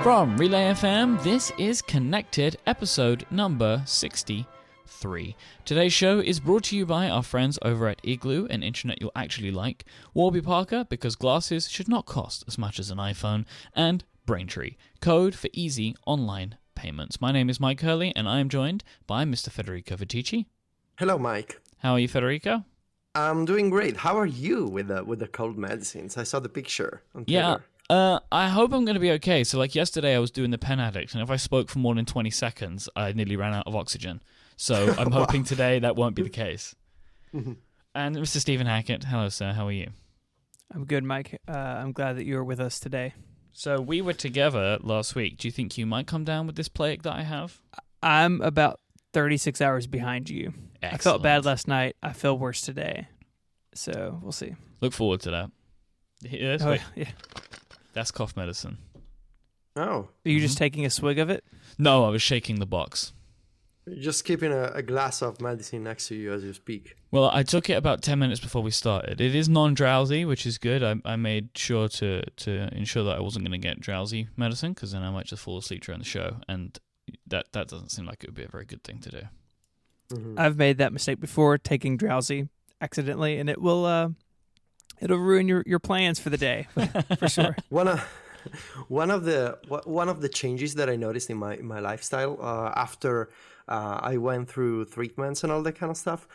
From Relay FM, this is Connected, episode number 63. Today's show is brought to you by our friends over at Igloo, an internet you'll actually like, Warby Parker, because glasses should not cost as much as an iPhone, and Braintree, code for easy online payments. My name is Myke Hurley, and I am joined by Mr. Federico Viticci. Hello, Myke. How are you, Federico? I'm doing great. How are you with the cold medicines? I saw the picture on Twitter. Yeah. I hope I'm going to be okay. So, like yesterday, I was doing the pen addict, and if I spoke for more than 20 seconds, I nearly ran out of oxygen. So, I'm hoping today that won't be the case. And Mr. Stephen Hackett, hello, sir. How are you? I'm good, Myke. I'm glad that you were with us today. So, we were together last week. Do you think you might come down with this plague that I have? I'm about 36 hours behind you. Excellent. I felt bad last night. I feel worse today. So, we'll see. Look forward to that. Yeah. That's cough medicine. Oh. Are you just taking a swig of it? No, I was shaking the box. You're just keeping a glass of medicine next to you as you speak. Well, I took it about 10 minutes before we started. It is non-drowsy, which is good. I made sure to ensure that I wasn't going to get drowsy medicine, because then I might just fall asleep during the show, and that doesn't seem like it would be a very good thing to do. Mm-hmm. I've made that mistake before, taking drowsy accidentally, and it will it'll ruin your plans for the day, for sure. One of the changes that I noticed in my lifestyle after I went through treatments and all that kind of stuff.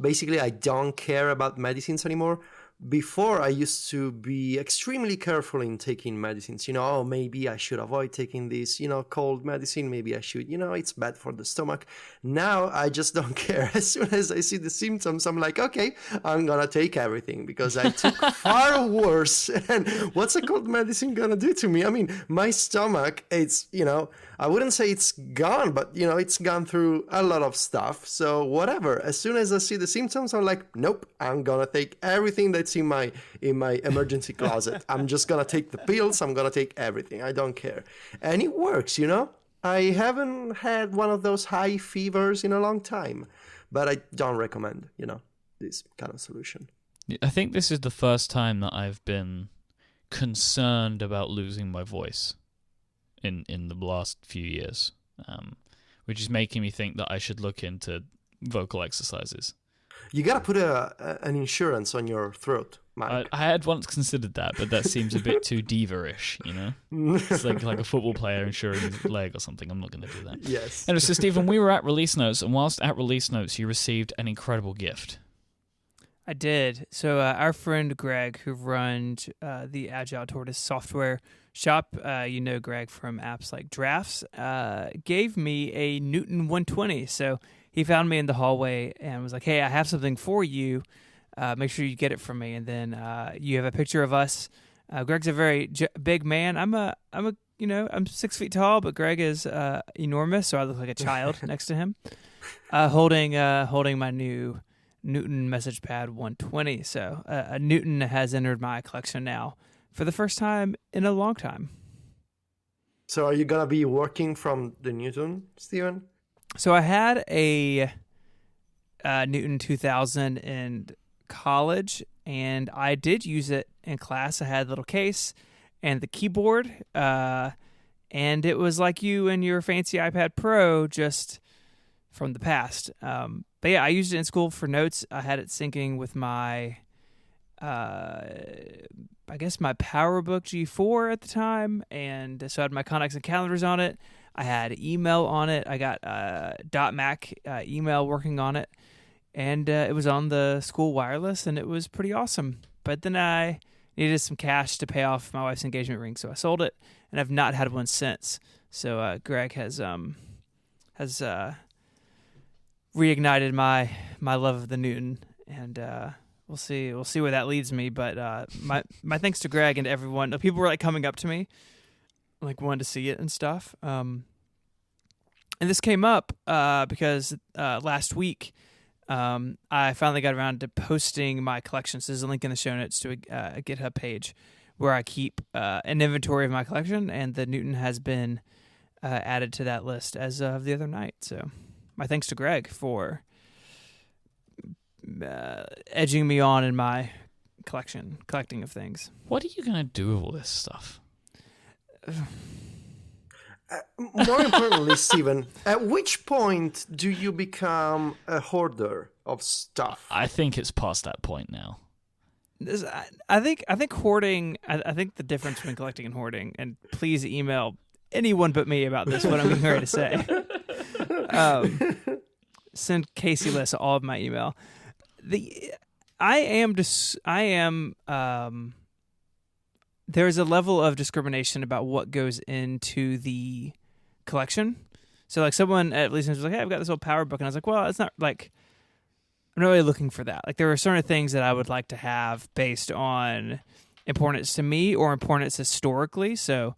Basically, I don't care about medicines anymore. Before, I used to be extremely careful in taking medicines. Maybe I should avoid taking this, cold medicine. Maybe I should, it's bad for the stomach. Now, I just don't care. As soon as I see the symptoms, I'm like, okay, I'm going to take everything because I took far worse. And what's a cold medicine going to do to me? I mean, my stomach, it's, I wouldn't say it's gone, but, it's gone through a lot of stuff. So whatever. As soon as I see the symptoms, I'm like, nope, I'm going to take everything that's in my emergency closet. I'm just going to take the pills. I'm going to take everything. I don't care. And it works, I haven't had one of those high fevers in a long time, but I don't recommend, this kind of solution. I think this is the first time that I've been concerned about losing my voice in the last few years, which is making me think that I should look into vocal exercises. You gotta put an insurance on your throat, Myke. I had once considered that, but that seems a bit too diva-ish, It's like a football player insuring his leg or something. I'm not going to do that. Yes. Anyway, so Stephen, we were at Release Notes, and whilst at Release Notes, you received an incredible gift. I did. So our friend Greg, who runs the Agile Tortoise software shop, Greg from apps like Drafts, gave me a Newton 120. So he found me in the hallway and was like, hey, I have something for you. Make sure you get it from me. And then you have a picture of us. Greg's a very big man. I'm 6 feet tall, but Greg is enormous, so I look like a child next to him, holding my new Newton Message Pad 120. So a Newton has entered my collection now for the first time in a long time. So are you going to be working from the Newton, Steven? So I had a Newton 2000 in college, and I did use it in class. I had a little case and the keyboard, and it was like you and your fancy iPad Pro, just from the past. But yeah, I used it in school for notes. I had it syncing with my, my PowerBook G4 at the time, and so I had my contacts and calendars on it. I had email on it. I got .Mac email working on it, and it was on the school wireless, and it was pretty awesome. But then I needed some cash to pay off my wife's engagement ring, so I sold it, and I've not had one since. So Greg has reignited my love of the Newton, and we'll see where that leads me. But my thanks to Greg and everyone. People were like coming up to me, like wanted to see it and stuff. And this came up because last week I finally got around to posting my collections. There's a link in the show notes to a GitHub page where I keep an inventory of my collection, and the Newton has been added to that list as of the other night. So my thanks to Greg for edging me on in my collecting of things. What are you going to do with all this stuff? More importantly, Steven, at which point do you become a hoarder of stuff? I think it's past that point now. I think hoarding. I think the difference between collecting and hoarding. And please email anyone but me about this. What I'm getting ready to say. Send Casey Liss all of my email. There's a level of discrimination about what goes into the collection. So like someone at least was like, hey, I've got this old power book. And I was like, well, it's not like, I'm not really looking for that. Like there are certain things that I would like to have based on importance to me or importance historically. So,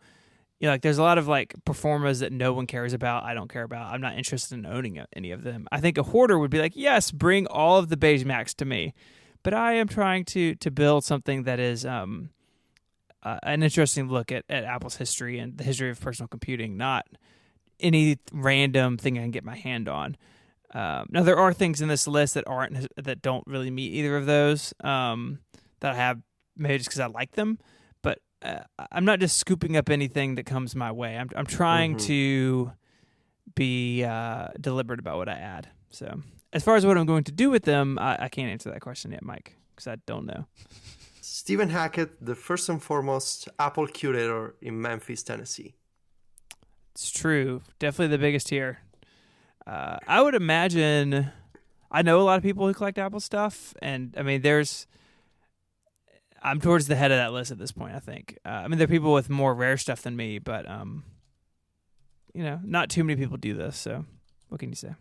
you know, like there's a lot of like performers that no one cares about. I don't care about. I'm not interested in owning any of them. I think a hoarder would be like, yes, bring all of the Betamax to me. But I am trying to build something that is an interesting look at Apple's history and the history of personal computing, not any random thing I can get my hand on. Now there are things in this list that don't really meet either of those that I have maybe just because I like them, but I'm not just scooping up anything that comes my way. I'm trying to be deliberate about what I add. So as far as what I'm going to do with them, I can't answer that question yet, Myke, because I don't know. Stephen Hackett, the first and foremost Apple curator in Memphis, Tennessee. It's true. Definitely the biggest here. I would imagine, I know a lot of people who collect Apple stuff, and I mean, I'm towards the head of that list at this point, I think. I mean, there are people with more rare stuff than me, but, you know, not too many people do this, so what can you say?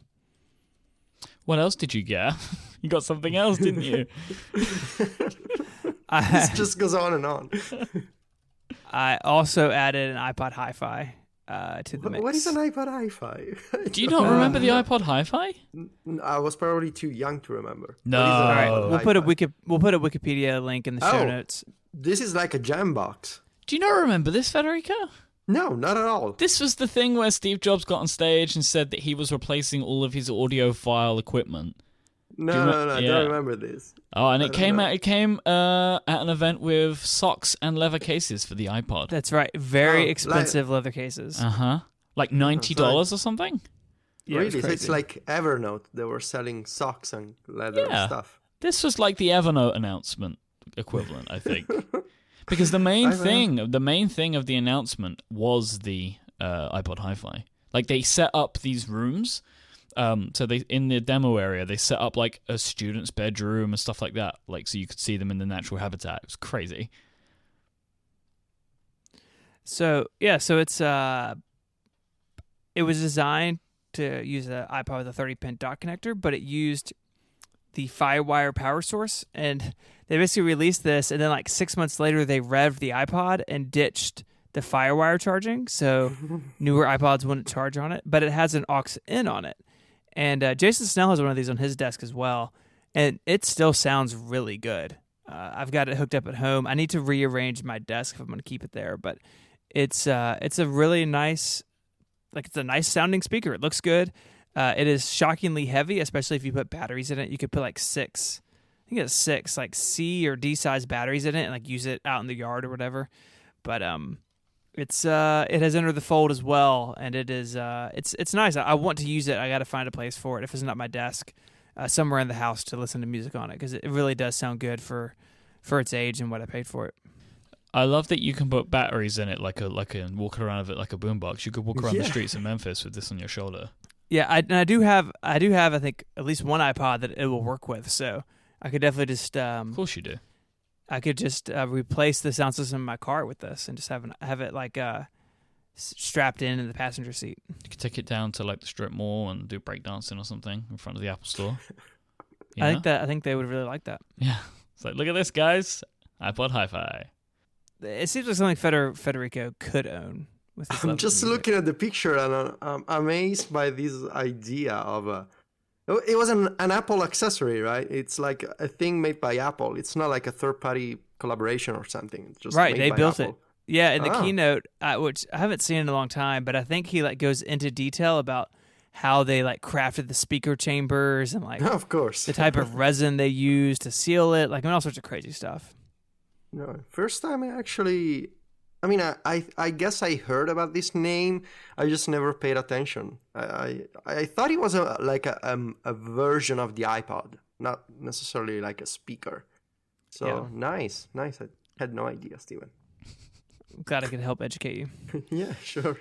What else did you get? You got something else, didn't you? This just goes on and on. I also added an iPod Hi-Fi to the mix. What is an iPod Hi-Fi? Do you not remember the iPod Hi-Fi? I was probably too young to remember. No. All right, we'll put a Wikipedia link in the show notes. This is like a jam box. Do you not remember this, Federico? No, not at all. This was the thing where Steve Jobs got on stage and said that he was replacing all of his audiophile equipment. No, I don't remember this. Oh, and it came at an event with socks and leather cases for the iPod. That's right. Very expensive leather cases. Like $90 or something? Yeah, really? So it's like Evernote. They were selling socks and leather stuff. This was like the Evernote announcement equivalent, I think. Because the main thing of the announcement was the iPod Hi-Fi. Like they set up these rooms. So they in the demo area they set up like a student's bedroom and stuff like that, like so you could see them in the natural habitat. It was crazy. So it's it was designed to use an iPod with a 30-pin dock connector, but it used the FireWire power source, and they basically released this, and then like 6 months later they revved the iPod and ditched the FireWire charging, so newer iPods wouldn't charge on it, but it has an aux in on it. And Jason Snell has one of these on his desk as well, and it still sounds really good. I've got it hooked up at home. I need to rearrange my desk if I'm going to keep it there, but it's a really nice, like it's a nice sounding speaker. It looks good. It is shockingly heavy, especially if you put batteries in it. You could put like 6, I think it's 6 like C or D size batteries in it, and like use it out in the yard or whatever. But it has entered the fold as well, and it is it's nice. I want to use it. I got to find a place for it if it's not my desk, somewhere in the house to listen to music on it, because it really does sound good for its age and what I paid for it. I love that you can put batteries in it, like walk around with it like a boombox. You could walk around the streets of Memphis with this on your shoulder. Yeah, I do have I think at least one iPod that it will work with, so I could definitely just of course you do. I could just replace the sound system in my car with this and just have it like strapped in the passenger seat. You could take it down to like the strip mall and do breakdancing or something in front of the Apple Store. I think they would really like that. Yeah, it's like, look at this, guys, iPod Hi-Fi. It seems like something Federico could own. With his I'm just looking at the picture and I'm amazed by this idea of it was an Apple accessory, right? It's like a thing made by Apple. It's not like a third-party collaboration or something. It's just right. Made They by built Apple. it. Yeah, in the keynote, which I haven't seen in a long time, but I think he like goes into detail about how they like crafted the speaker chambers and like of course the type of resin they used to seal it, like all sorts of crazy stuff. No, first time I actually I mean, I guess I heard about this name. I just never paid attention. I thought it was a version of the iPod, not necessarily like a speaker. So Yeah. nice. I had no idea, Steven. I'm glad I could help educate you. Yeah, sure.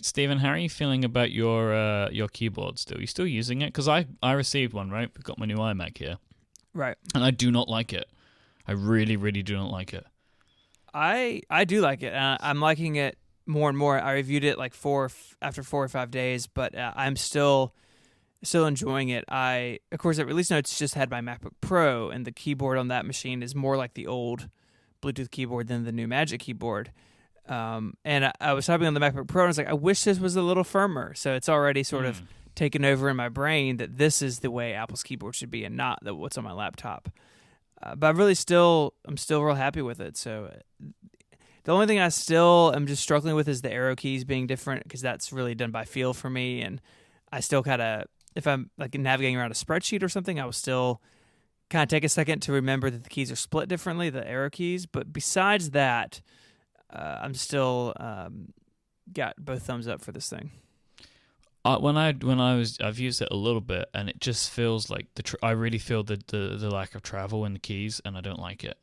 Stephen? How are you feeling about your keyboard still? Are you still using it? Because I received one, right? We've got my new iMac here, Right. and I do not like it. I really, really do not like it. I do like it. I'm liking it more and more. I reviewed it like after 4 or 5 days, but I'm still enjoying it. Of course, at release notes just had my MacBook Pro, and the keyboard on that machine is more like the old Bluetooth keyboard than the new Magic keyboard. And I was typing on the MacBook Pro, and I was like, I wish this was a little firmer. So it's already sort of taken over in my brain that this is the way Apple's keyboard should be, and not what's on my laptop. But I'm still real happy with it. So the only thing I still am just struggling with is the arrow keys being different, because that's really done by feel for me. And I still kind of, if I'm like navigating around a spreadsheet or something, I will still kind of take a second to remember that the keys are split differently, the arrow keys. But besides that, I'm still got both thumbs up for this thing. I've used it a little bit, and it just feels like I really feel the lack of travel in the keys, and I don't like it.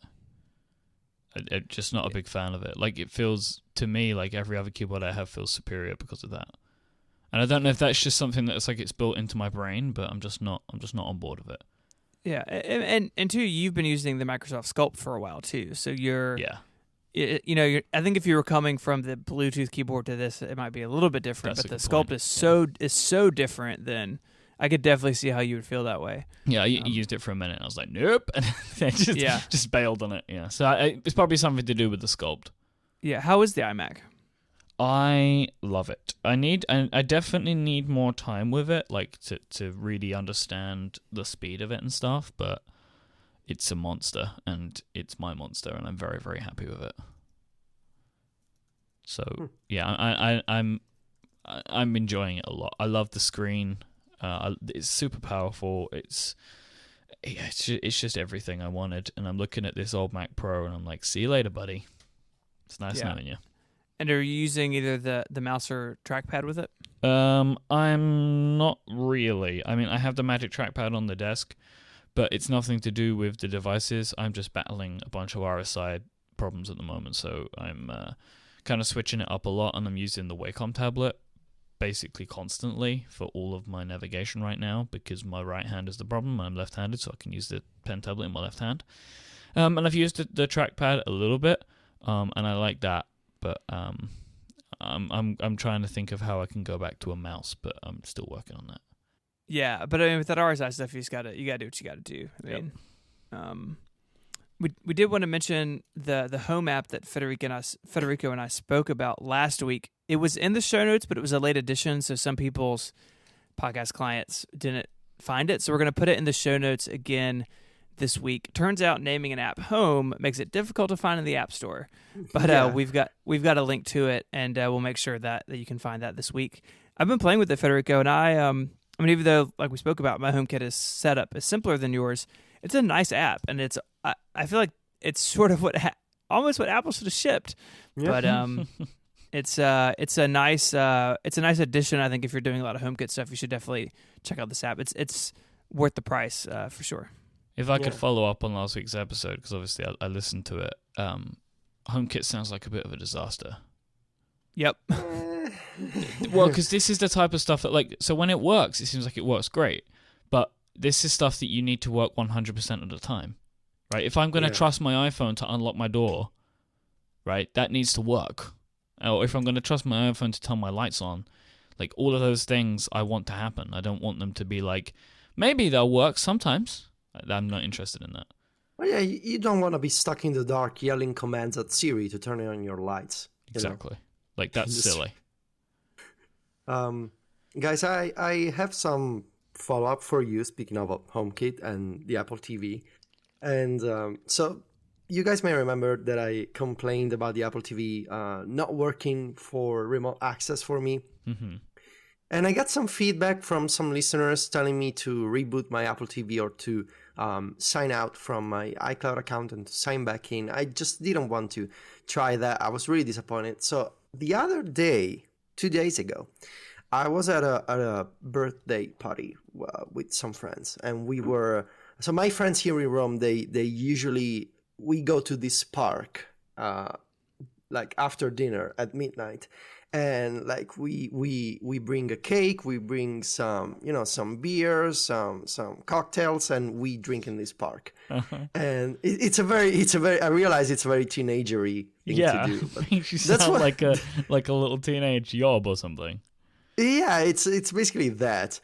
I'm just not a big fan of it. Like, it feels to me like every other keyboard I have feels superior because of that. And I don't know if that's just something that's like it's built into my brain, but I'm just not on board with it. Yeah, and too, you've been using the Microsoft Sculpt for a while too, so you're I think if you were coming from the Bluetooth keyboard to this, it might be a little bit different. But the Sculpt is so different. Then I could definitely see how you would feel that way. Yeah, I used it for a minute, and I was like, nope, and I just bailed on it. Yeah, so it's probably something to do with the Sculpt. Yeah, how is the iMac? I love it. I definitely need more time with it, like to really understand the speed of it and stuff. But it's a monster, and it's my monster, and I'm very, very happy with it. So yeah, I'm enjoying it a lot. I love the screen. It's super powerful. It's just everything I wanted. And I'm looking at this old Mac Pro, and I'm like, see you later, buddy. It's nice knowing you. And are you using either the mouse or trackpad with it? I'm not really. I mean, I have the Magic Trackpad on the desk, but it's nothing to do with the devices. I'm just battling a bunch of RSI problems at the moment, so I'm kind of switching it up a lot, and I'm using the Wacom tablet basically constantly for all of my navigation right now, because my right hand is the problem. I'm left-handed, so I can use the pen tablet in my left hand. And I've used the trackpad a little bit, and I like that, but I'm trying to think of how I can go back to a mouse, but I'm still working on that. Yeah, but I mean, with that RSI stuff, you gotta do what you gotta do. I mean, we did want to mention the home app that Federico and I spoke about last week. It was in the show notes, but it was a late edition, so some people's podcast clients didn't find it. So we're gonna put it in the show notes again this week. Turns out naming an app home makes it difficult to find in the App Store, but we've got a link to it, and we'll make sure that you can find that this week. I've been playing with it, Federico, and I mean, even though, like we spoke about, my HomeKit setup is simpler than yours, it's a nice app, and I feel like it's sort of almost what Apple should have shipped. Yeah. But it's a nice addition. I think if you're doing a lot of HomeKit stuff, you should definitely check out this app. It's worth the price for sure. If I could follow up on last week's episode, because obviously I listened to it, HomeKit sounds like a bit of a disaster. Yep. Well, because this is the type of stuff that, so when it works, it seems like it works great. But this is stuff that you need to work 100% of the time, right? If I'm going to trust my iPhone to unlock my door, right, that needs to work. Or if I'm going to trust my iPhone to turn my lights on, like, all of those things I want to happen. I don't want them to be like, maybe they'll work sometimes. I'm not interested in that. Well, yeah, you don't want to be stuck in the dark yelling commands at Siri to turn on your lights. Exactly. Like, that's silly. Guys, I have some follow-up for you, speaking of HomeKit and the Apple TV. And so you guys may remember that I complained about the Apple TV not working for remote access for me. Mm-hmm. And I got some feedback from some listeners telling me to reboot my Apple TV or to sign out from my iCloud account and to sign back in. I just didn't want to try that. I was really disappointed. So the other day, 2 days ago, I was at a birthday party with some friends, and we were. So my friends here in Rome, they usually, we go to this park, like after dinner at midnight, and like we bring a cake, we bring some some beers, some cocktails, and we drink in this park. And it's a very I realize it's a very teenagery thing to do. But makes you sound like a little teenage yob or something. Yeah, it's basically that.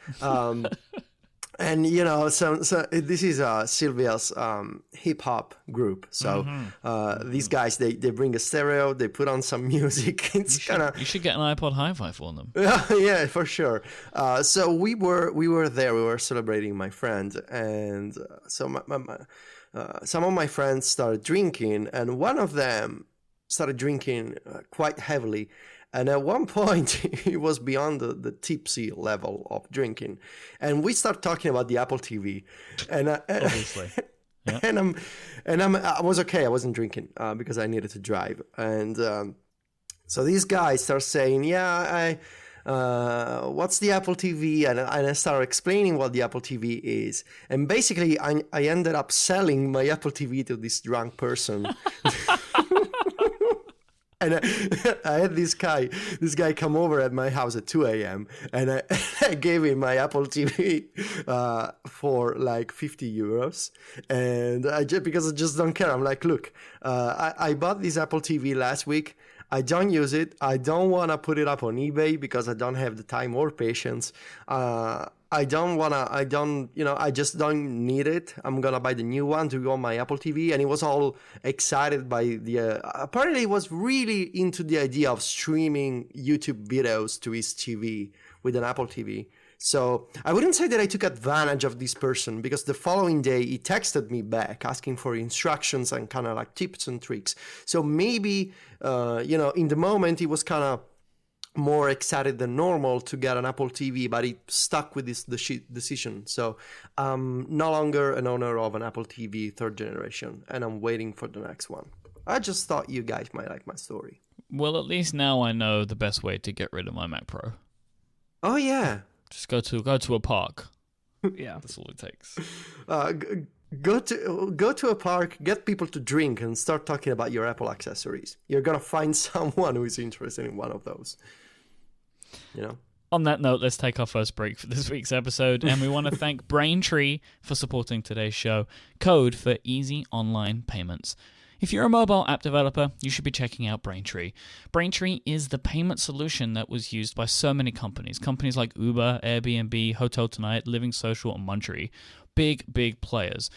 And so this is Silvia's hip hop group. So these guys, they bring a stereo, they put on some music. It's kind of, you should get an iPod Hi-Fi for them. Yeah, for sure. So we were there. We were celebrating my friend, and so some of my friends started drinking, and one of them started drinking quite heavily. And at one point, he was beyond the tipsy level of drinking. And we start talking about the Apple TV. And obviously. Yeah. I was okay. I wasn't drinking because I needed to drive. And so these guys start saying, what's the Apple TV? And I started explaining what the Apple TV is. And basically, I ended up selling my Apple TV to this drunk person. And I had this guy come over at my house at 2 a.m. and I gave him my Apple TV for like 50 euros. And because I just don't care. I'm like, look, I bought this Apple TV last week. I don't use it. I don't want to put it up on eBay because I don't have the time or patience. I just don't need it. I'm going to buy the new one to go on my Apple TV. And he was all excited by apparently he was really into the idea of streaming YouTube videos to his TV with an Apple TV. So I wouldn't say that I took advantage of this person, because the following day he texted me back asking for instructions and kind of like tips and tricks. So maybe, in the moment he was kind of more excited than normal to get an Apple TV, but he stuck with this decision. So I'm no longer an owner of an Apple TV 3rd generation, and I'm waiting for the next one. I just thought you guys might like my story. Well, at least now I know the best way to get rid of my Mac Pro. Oh yeah. Just go to a park. Yeah, that's all it takes. Go to a park, get people to drink, and start talking about your Apple accessories. You're gonna find someone who is interested in one of those. On that note, let's take our first break for this week's episode, and we want to thank Braintree for supporting today's show. Code for easy online payments. If you're a mobile app developer, you should be checking out Braintree. Braintree is the payment solution that was used by so many companies. Companies like Uber, Airbnb, Hotel Tonight, Living Social, and Munchery. Big players.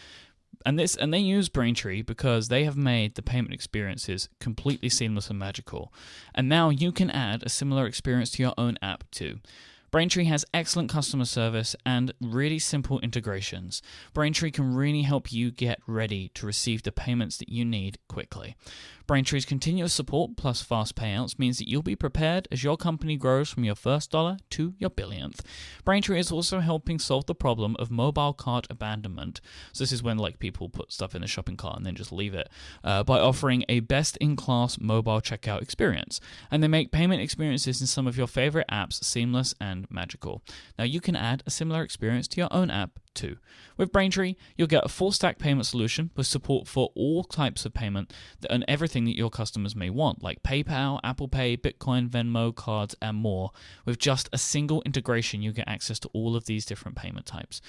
And they use Braintree because they have made the payment experiences completely seamless and magical. And now you can add a similar experience to your own app too. Braintree has excellent customer service and really simple integrations. Braintree can really help you get ready to receive the payments that you need quickly. Braintree's continuous support plus fast payouts means that you'll be prepared as your company grows from your first dollar to your billionth. Braintree is also helping solve the problem of mobile cart abandonment. So this is when people put stuff in the shopping cart and then just leave it, by offering a best-in-class mobile checkout experience. And they make payment experiences in some of your favorite apps seamless and magical. Now you can add a similar experience to your own app too. With Braintree, you'll get a full-stack payment solution with support for all types of payment and everything that your customers may want, like PayPal, Apple Pay, Bitcoin, Venmo, cards, and more. With just a single integration, you get access to all of these different payment types.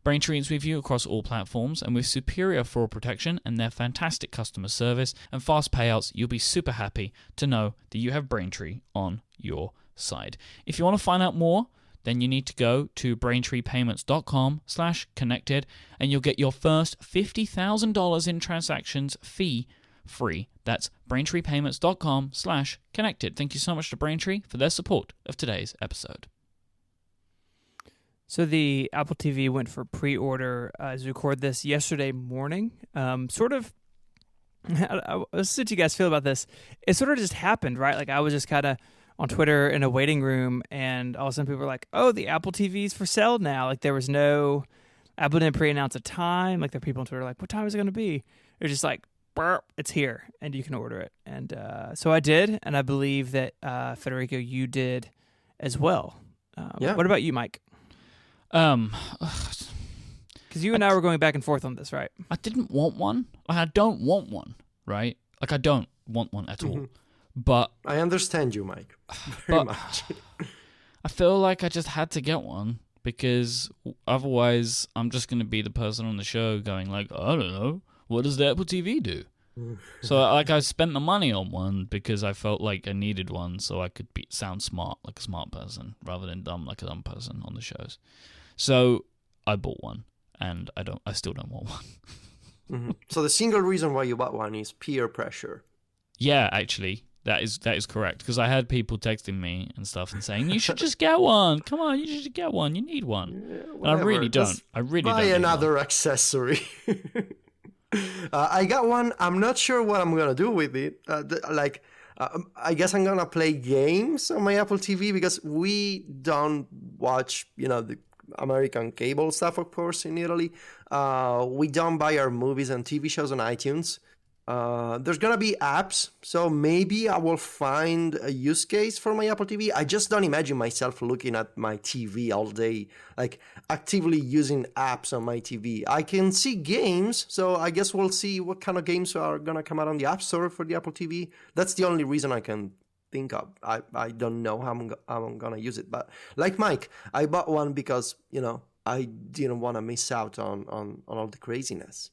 Braintree is with you across all platforms, and with superior fraud protection and their fantastic customer service and fast payouts, you'll be super happy to know that you have Braintree on your side. If you want to find out more, then you need to go to braintreepayments.com/connected, and you'll get your first $50,000 in transactions fee-free. That's braintreepayments.com/connected. Thank you so much to Braintree for their support of today's episode. So the Apple TV went for pre-order as we record this yesterday morning. Let's see what you guys feel about this. It sort of just happened, right? I was just kind of on Twitter in a waiting room, and all of a sudden people were like, oh, the Apple TV's for sale now. There was no Apple didn't pre-announce a time. Like, there are people on Twitter like, what time is it going to be? They're just like, burp, it's here, and you can order it. And so I did, and I believe that, Federico, you did as well. Yeah. What about you, Myke? Because you and I were going back and forth on this, right? I didn't want one. I don't want one, right? Like, I don't want one at all. But I understand you, Myke, very much. I feel like I just had to get one because otherwise I'm just going to be the person on the show going like, I don't know, what does the Apple TV do? So like I spent the money on one because I felt like I needed one so I could sound smart like a smart person rather than dumb like a dumb person on the shows. So I bought one and I still don't want one. So the single reason why you bought one is peer pressure. Yeah, actually. That is correct because I had people texting me and stuff and saying you should just get one. Come on, you should get one. You need one. And I really don't. I really don't. Buy another accessory. I got one. I'm not sure what I'm gonna do with it. I guess I'm gonna play games on my Apple TV because we don't watch, the American cable stuff, of course, in Italy. We don't buy our movies and TV shows on iTunes. There's gonna be apps, so maybe I will find a use case for my Apple TV. I just don't imagine myself looking at my TV all day, like actively using apps on my TV. I can see games, so I guess we'll see what kind of games are gonna come out on the App Store for the Apple TV. That's the only reason I can think of. I don't know how I'm gonna use it, but like Myke, I bought one because I didn't want to miss out on all the craziness.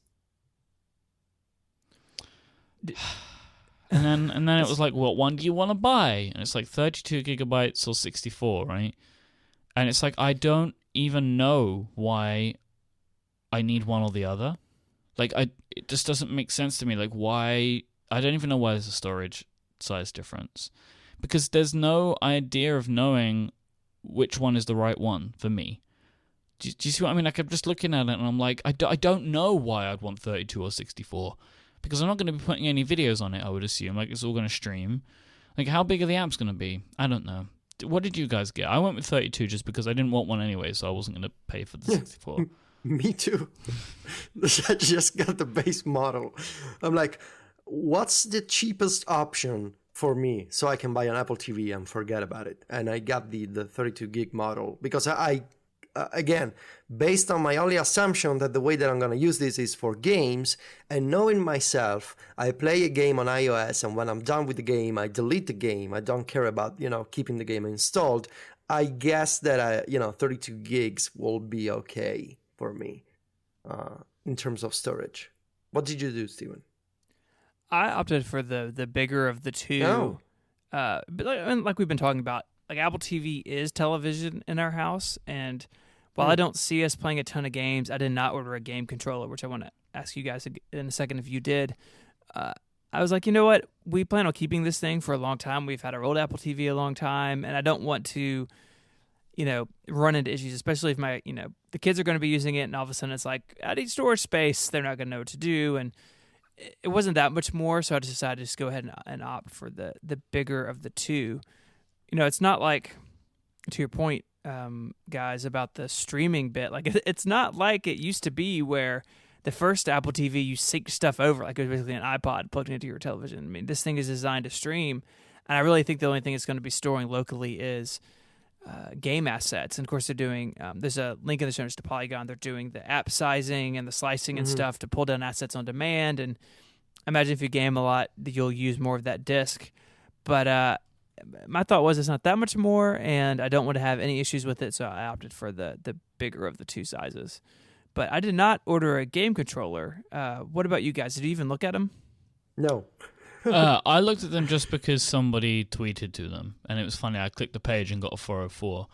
And then it was like, what one do you want to buy? And it's like 32 gigabytes or 64, right? And it's like, I don't even know why I need one or the other. Like, it just doesn't make sense to me. Like, why? I don't even know why there's a storage size difference. Because there's no idea of knowing which one is the right one for me. Do you see what I mean? Like, I'm just looking at it and I'm like, I don't know why I'd want 32 or 64. Because I'm not going to be putting any videos on it, I would assume. Like, it's all going to stream. Like, how big are the apps going to be? I don't know. What did you guys get? I went with 32 just because I didn't want one anyway, so I wasn't going to pay for the 64. Me too. I just got the base model. I'm like, what's the cheapest option for me so I can buy an Apple TV and forget about it? And I got the 32 gig model because I again, based on my only assumption that the way that I'm going to use this is for games, and knowing myself, I play a game on iOS, and when I'm done with the game, I delete the game. I don't care about, keeping the game installed. I guess that, 32 gigs will be okay for me in terms of storage. What did you do, Steven? I opted for the bigger of the two. Oh. But like we've been talking about, like Apple TV is television in our house, and while I don't see us playing a ton of games, I did not order a game controller, which I want to ask you guys in a second if you did. I was like, you know what? We plan on keeping this thing for a long time. We've had our old Apple TV a long time, and I don't want to, run into issues, especially if the kids are going to be using it, and all of a sudden it's like, I need storage space. They're not going to know what to do, and it wasn't that much more, so I just decided to just go ahead and opt for the bigger of the two. It's not like, to your point, guys, about the streaming bit. Like, it's not like it used to be where the first Apple TV, you sync stuff over. Like, it was basically an iPod plugged into your television. I mean, this thing is designed to stream, and I really think the only thing it's going to be storing locally is game assets. And, of course, they're doing there's a link in the show notes to Polygon. They're doing the app sizing and the slicing and stuff to pull down assets on demand. And I imagine if you game a lot, you'll use more of that disk. But my thought was it's not that much more, and I don't want to have any issues with it, so I opted for the bigger of the two sizes. But I did not order a game controller. What about you guys? Did you even look at them? No. I looked at them just because somebody tweeted to them, and it was funny. I clicked the page and got a 404,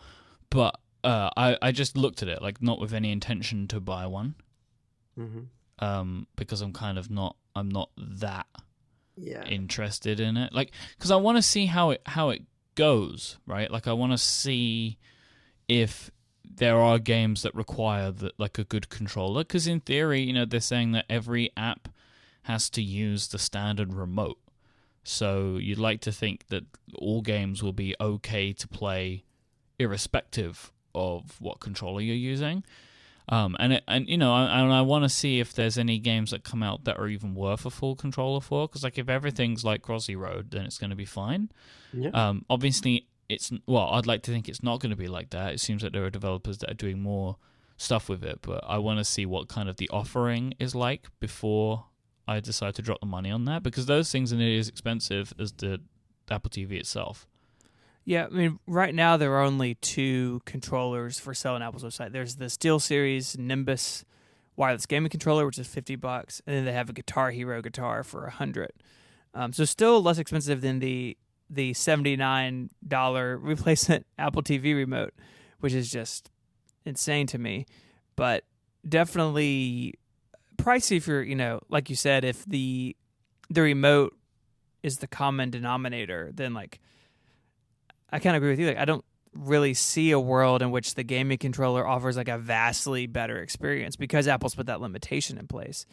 but I just looked at it, like not with any intention to buy one, because I'm not that interested in it, like because I want to see how it goes, right? Like I want to see if there are games that require like a good controller, because in theory, they're saying that every app has to use the standard remote. So you'd like to think that all games will be okay to play irrespective of what controller you're using. I want to see if there's any games that come out that are even worth a full controller for. Because like if everything's like Crossy Road, then it's going to be fine. Yeah. Obviously, I'd like to think it's not going to be like that. It seems like there are developers that are doing more stuff with it, but I want to see what kind of the offering is like before I decide to drop the money on that, because those things are nearly as expensive as the Apple TV itself. Yeah, I mean, right now there are only 2 controllers for sale on Apple's website. There's the SteelSeries Nimbus wireless gaming controller, which is $50, and then they have a Guitar Hero guitar for $100. So still less expensive than the $79 replacement Apple TV remote, which is just insane to me. But definitely pricey for, like you said, if the remote is the common denominator, then like I kind of agree with you. Like I don't really see a world in which the gaming controller offers like a vastly better experience because Apple's put that limitation in place.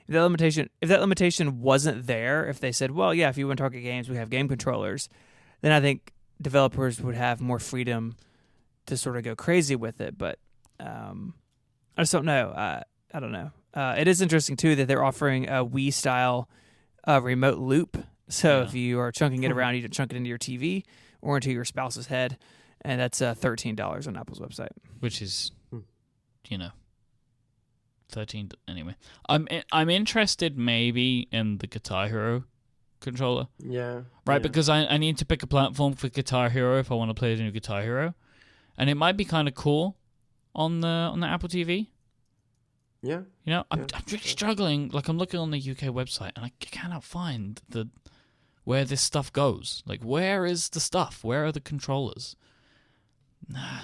If that limitation wasn't there, if they said, well, yeah, if you want to target games, we have game controllers, then I think developers would have more freedom to sort of go crazy with it. But I just don't know. I don't know. It is interesting, too, that they're offering a Wii-style remote loop. So if you are chunking it around, you can chunk it into your TV or into your spouse's head. And that's $13 on Apple's website. Which is, 13 anyway. I'm interested maybe in the Guitar Hero controller. Yeah. Right, yeah. because I need to pick a platform for Guitar Hero if I want to play the new Guitar Hero. And it might be kind of cool on the Apple TV. Yeah. I'm really struggling. Like I'm looking on the UK website and I cannot find where this stuff goes. Like where is the stuff? Where are the controllers? Nah.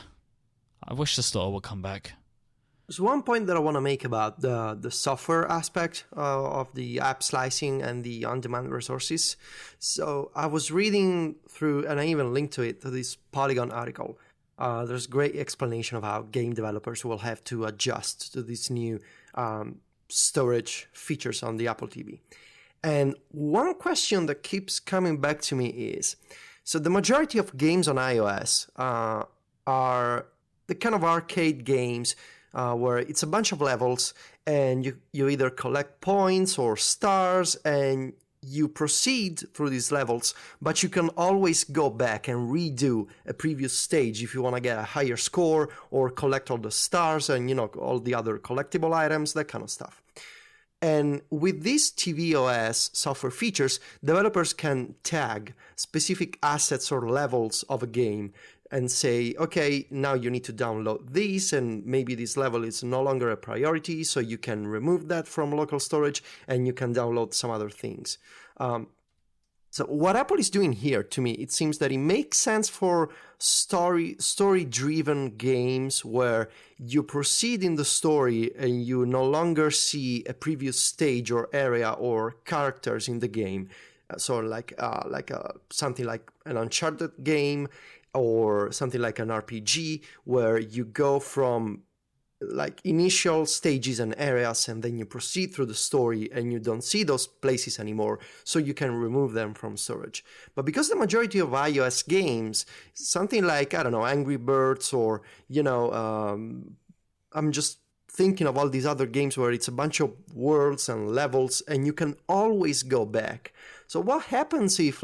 I wish the store would come back. There's one point that I want to make about the software aspect of the app slicing and the on-demand resources. So I was reading through, and I even linked to this Polygon article. There's great explanation of how game developers will have to adjust to these new storage features on the Apple TV. And one question that keeps coming back to me is, so the majority of games on iOS are the kind of arcade games where it's a bunch of levels and you either collect points or stars and you proceed through these levels, but you can always go back and redo a previous stage if you want to get a higher score or collect all the stars and, all the other collectible items, that kind of stuff. And with these tvOS software features, developers can tag specific assets or levels of a game and say, okay, now you need to download this, and maybe this level is no longer a priority, so you can remove that from local storage and you can download some other things. So what Apple is doing here, to me, it seems that it makes sense for story-driven games where you proceed in the story and you no longer see a previous stage or area or characters in the game. So something like an Uncharted game or something like an RPG where you go from like initial stages and areas and then you proceed through the story and you don't see those places anymore, so you can remove them from storage. But because the majority of iOS games, something like, I don't know, Angry Birds or, I'm just thinking of all these other games where it's a bunch of worlds and levels and you can always go back. So what happens if,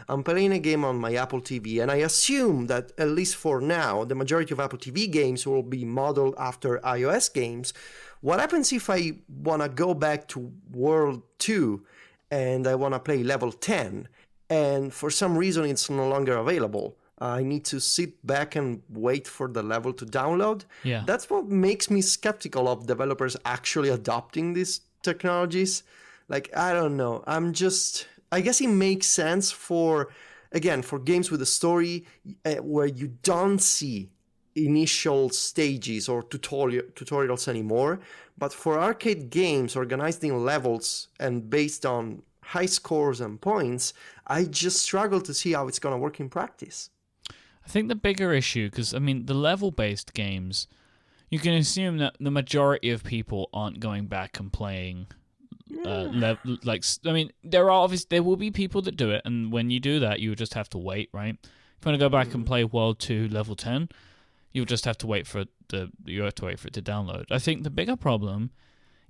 I'm playing a game on my Apple TV, and I assume that, at least for now, the majority of Apple TV games will be modeled after iOS games. What happens if I want to go back to World 2 and I want to play level 10, and for some reason it's no longer available? I need to sit back and wait for the level to download? Yeah. That's what makes me skeptical of developers actually adopting these technologies. I don't know. I guess it makes sense for games with a story where you don't see initial stages or tutorials anymore. But for arcade games organized in levels and based on high scores and points, I just struggle to see how it's going to work in practice. I think the bigger issue, because, the level-based games, you can assume that the majority of people aren't going back and playing... there will be people that do it, and when you do that, you just have to wait, right? If you want to go back and play World 2 level 10, You'll just have to wait for it to download. I think the bigger problem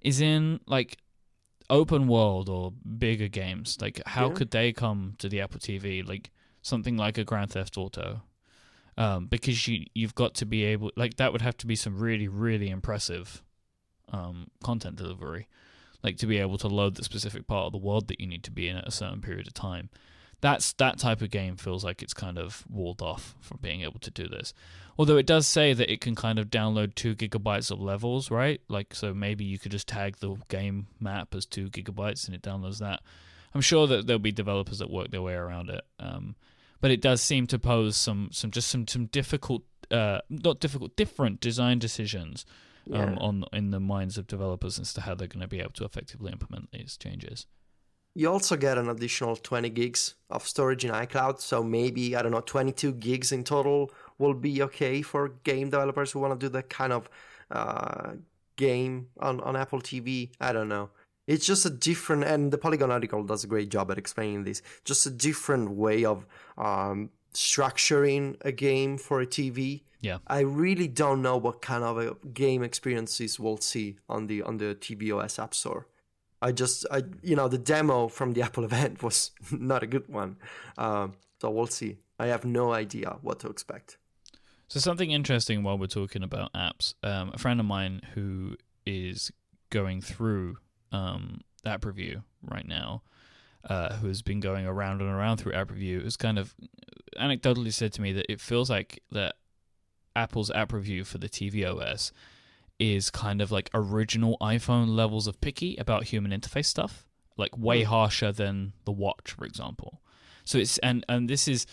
is in like open world or bigger games. Like, how could they come to the Apple TV? Like something like a Grand Theft Auto, because you've got to be able, like, that would have to be some really, really impressive content delivery, like to be able to load the specific part of the world that you need to be in at a certain period of time. That type of game feels like it's kind of walled off from being able to do this. Although it does say that it can kind of download 2 gigabytes of levels, right? Like, so maybe you could just tag the game map as 2 gigabytes and it downloads that. I'm sure that there'll be developers that work their way around it. But it does seem to pose some difficult, different design decisions in the minds of developers as to how they're going to be able to effectively implement these changes. You also get an additional 20 gigs of storage in iCloud, so maybe, 22 gigs in total will be okay for game developers who want to do that kind of game on Apple TV. I don't know. It's just a different, and the Polygon article does a great job at explaining this, just a different way of structuring a game for a TV. Yeah. I really don't know what kind of a game experiences we'll see on the tvOS App Store. The demo from the Apple event was not a good one. So we'll see. I have no idea what to expect. So something interesting while we're talking about apps, a friend of mine who is going through App Review right now, who has been going around and around through App Review, has kind of anecdotally said to me that it feels like that Apple's App Review for the tvOS is kind of like original iPhone levels of picky about human interface stuff, like way harsher than the watch, for example. So it's and this is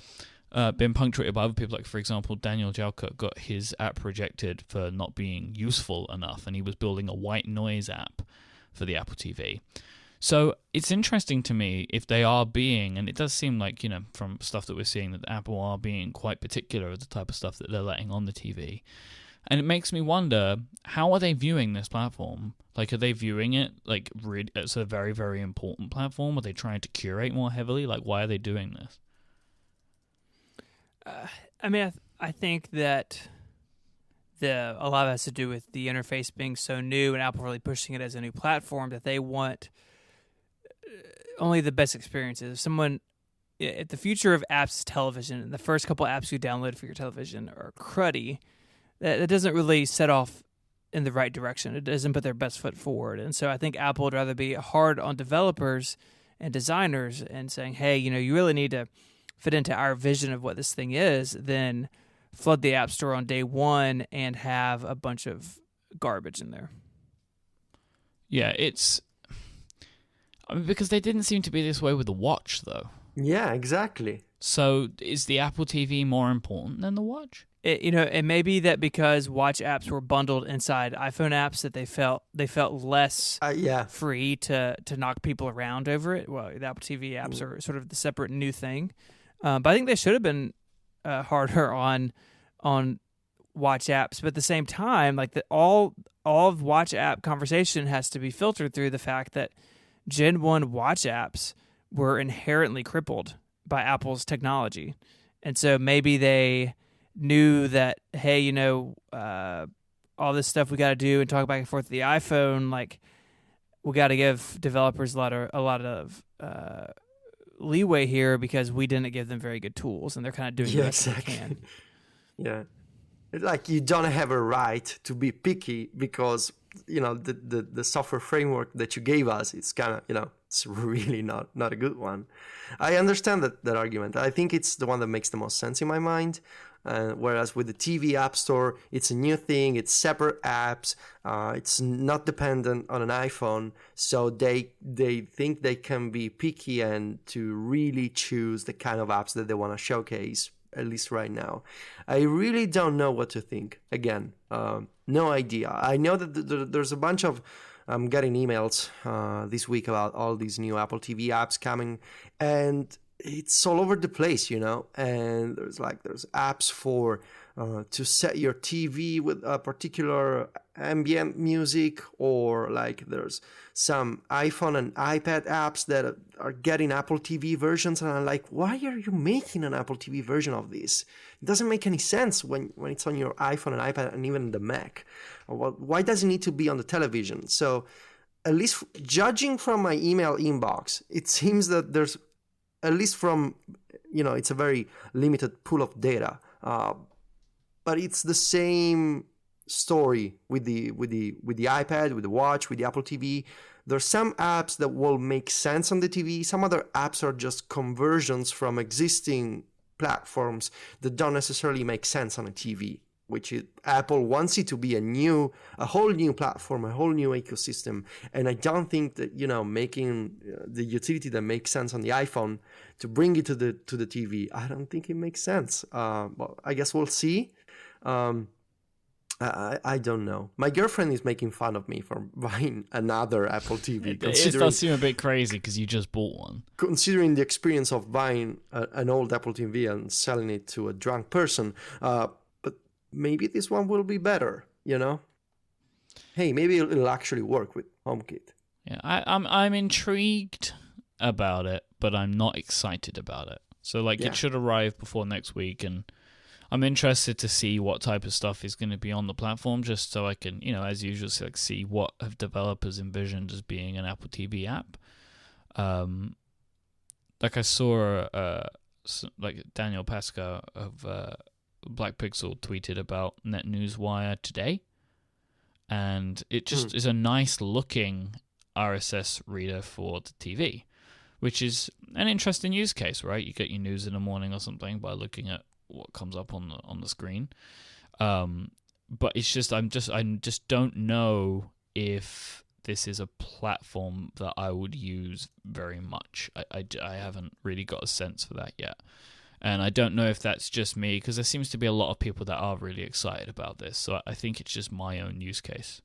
been punctuated by other people. Like, for example, Daniel Jalkut got his app rejected for not being useful enough, and he was building a white noise app for the Apple TV. So it's interesting to me if they are being, and it does seem like, from stuff that we're seeing, that Apple are being quite particular of the type of stuff that they're letting on the TV. And it makes me wonder, how are they viewing this platform? Like, are they viewing it like it's a very, very important platform? Are they trying to curate more heavily? Like, why are they doing this? I think that a lot of it has to do with the interface being so new and Apple really pushing it as a new platform, that they want only the best experiences. If the future of apps is television, and the first couple apps you download for your television are cruddy, that doesn't really set off in the right direction. It doesn't put their best foot forward. And so I think Apple would rather be hard on developers and designers and saying, hey, you really need to fit into our vision of what this thing is, than flood the App Store on day one and have a bunch of garbage in there. Yeah, because they didn't seem to be this way with the watch, though. Yeah, exactly. So is the Apple TV more important than the watch? It may be that because watch apps were bundled inside iPhone apps, that they felt less free to knock people around over it. Well, the Apple TV apps are sort of the separate new thing, but I think they should have been harder on watch apps. But at the same time, like all of watch app conversation has to be filtered through the fact that Gen 1 watch apps were inherently crippled by Apple's technology, and so maybe they knew that, hey, all this stuff we got to do and talk back and forth with the iPhone, like, we got to give developers a lot of leeway here because we didn't give them very good tools, and they're kind of doing the best they can. Yeah, it's like you don't have a right to be picky because the software framework that you gave us, it's kind of it's really not a good one. I understand that argument. I think it's the one that makes the most sense in my mind. Whereas with the TV App Store, it's a new thing, it's separate apps, it's not dependent on an iPhone, so they think they can be picky and to really choose the kind of apps that they want to showcase, at least right now. I really don't know what to think. Again, no idea. I know that there's a bunch of... I'm getting emails this week about all these new Apple TV apps coming, and it's all over the place, and there's apps for to set your TV with a particular ambient music, or like there's some iPhone and iPad apps that are getting Apple TV versions, and I'm like, why are you making an Apple TV version of this? It doesn't make any sense when it's on your iPhone and iPad and even the Mac. Why does it need to be on the television? So at least judging from my email inbox, it seems that there's, at least from, it's a very limited pool of data, but it's the same story with the iPad, with the watch, with the Apple TV. There's some apps that will make sense on the TV. Some other apps are just conversions from existing platforms that don't necessarily make sense on a TV, which is, Apple wants it to be a whole new platform, a whole new ecosystem. And I don't think that, making the utility that makes sense on the iPhone to bring it to the TV, I don't think it makes sense. Well, I guess we'll see. I don't know. My girlfriend is making fun of me for buying another Apple TV. It does seem a bit crazy because you just bought one. Considering the experience of buying an old Apple TV and selling it to a drunk person, but maybe this one will be better, Hey, maybe it'll actually work with HomeKit. Yeah, I'm intrigued about it, but I'm not excited about it. So, it should arrive before next week, and I'm interested to see what type of stuff is going to be on the platform, just so I can, as usual, see what have developers envisioned as being an Apple TV app. I saw, Daniel Pasca of Black Pixel tweeted about NetNewsWire today, and it just is a nice looking RSS reader for the TV, which is an interesting use case, right? You get your news in the morning or something by looking at what comes up on the screen, but it's just I just don't know if this is a platform that I would use very much. I haven't really got a sense for that yet, and I don't know if that's just me, because there seems to be a lot of people that are really excited about this. So I think it's just my own use case.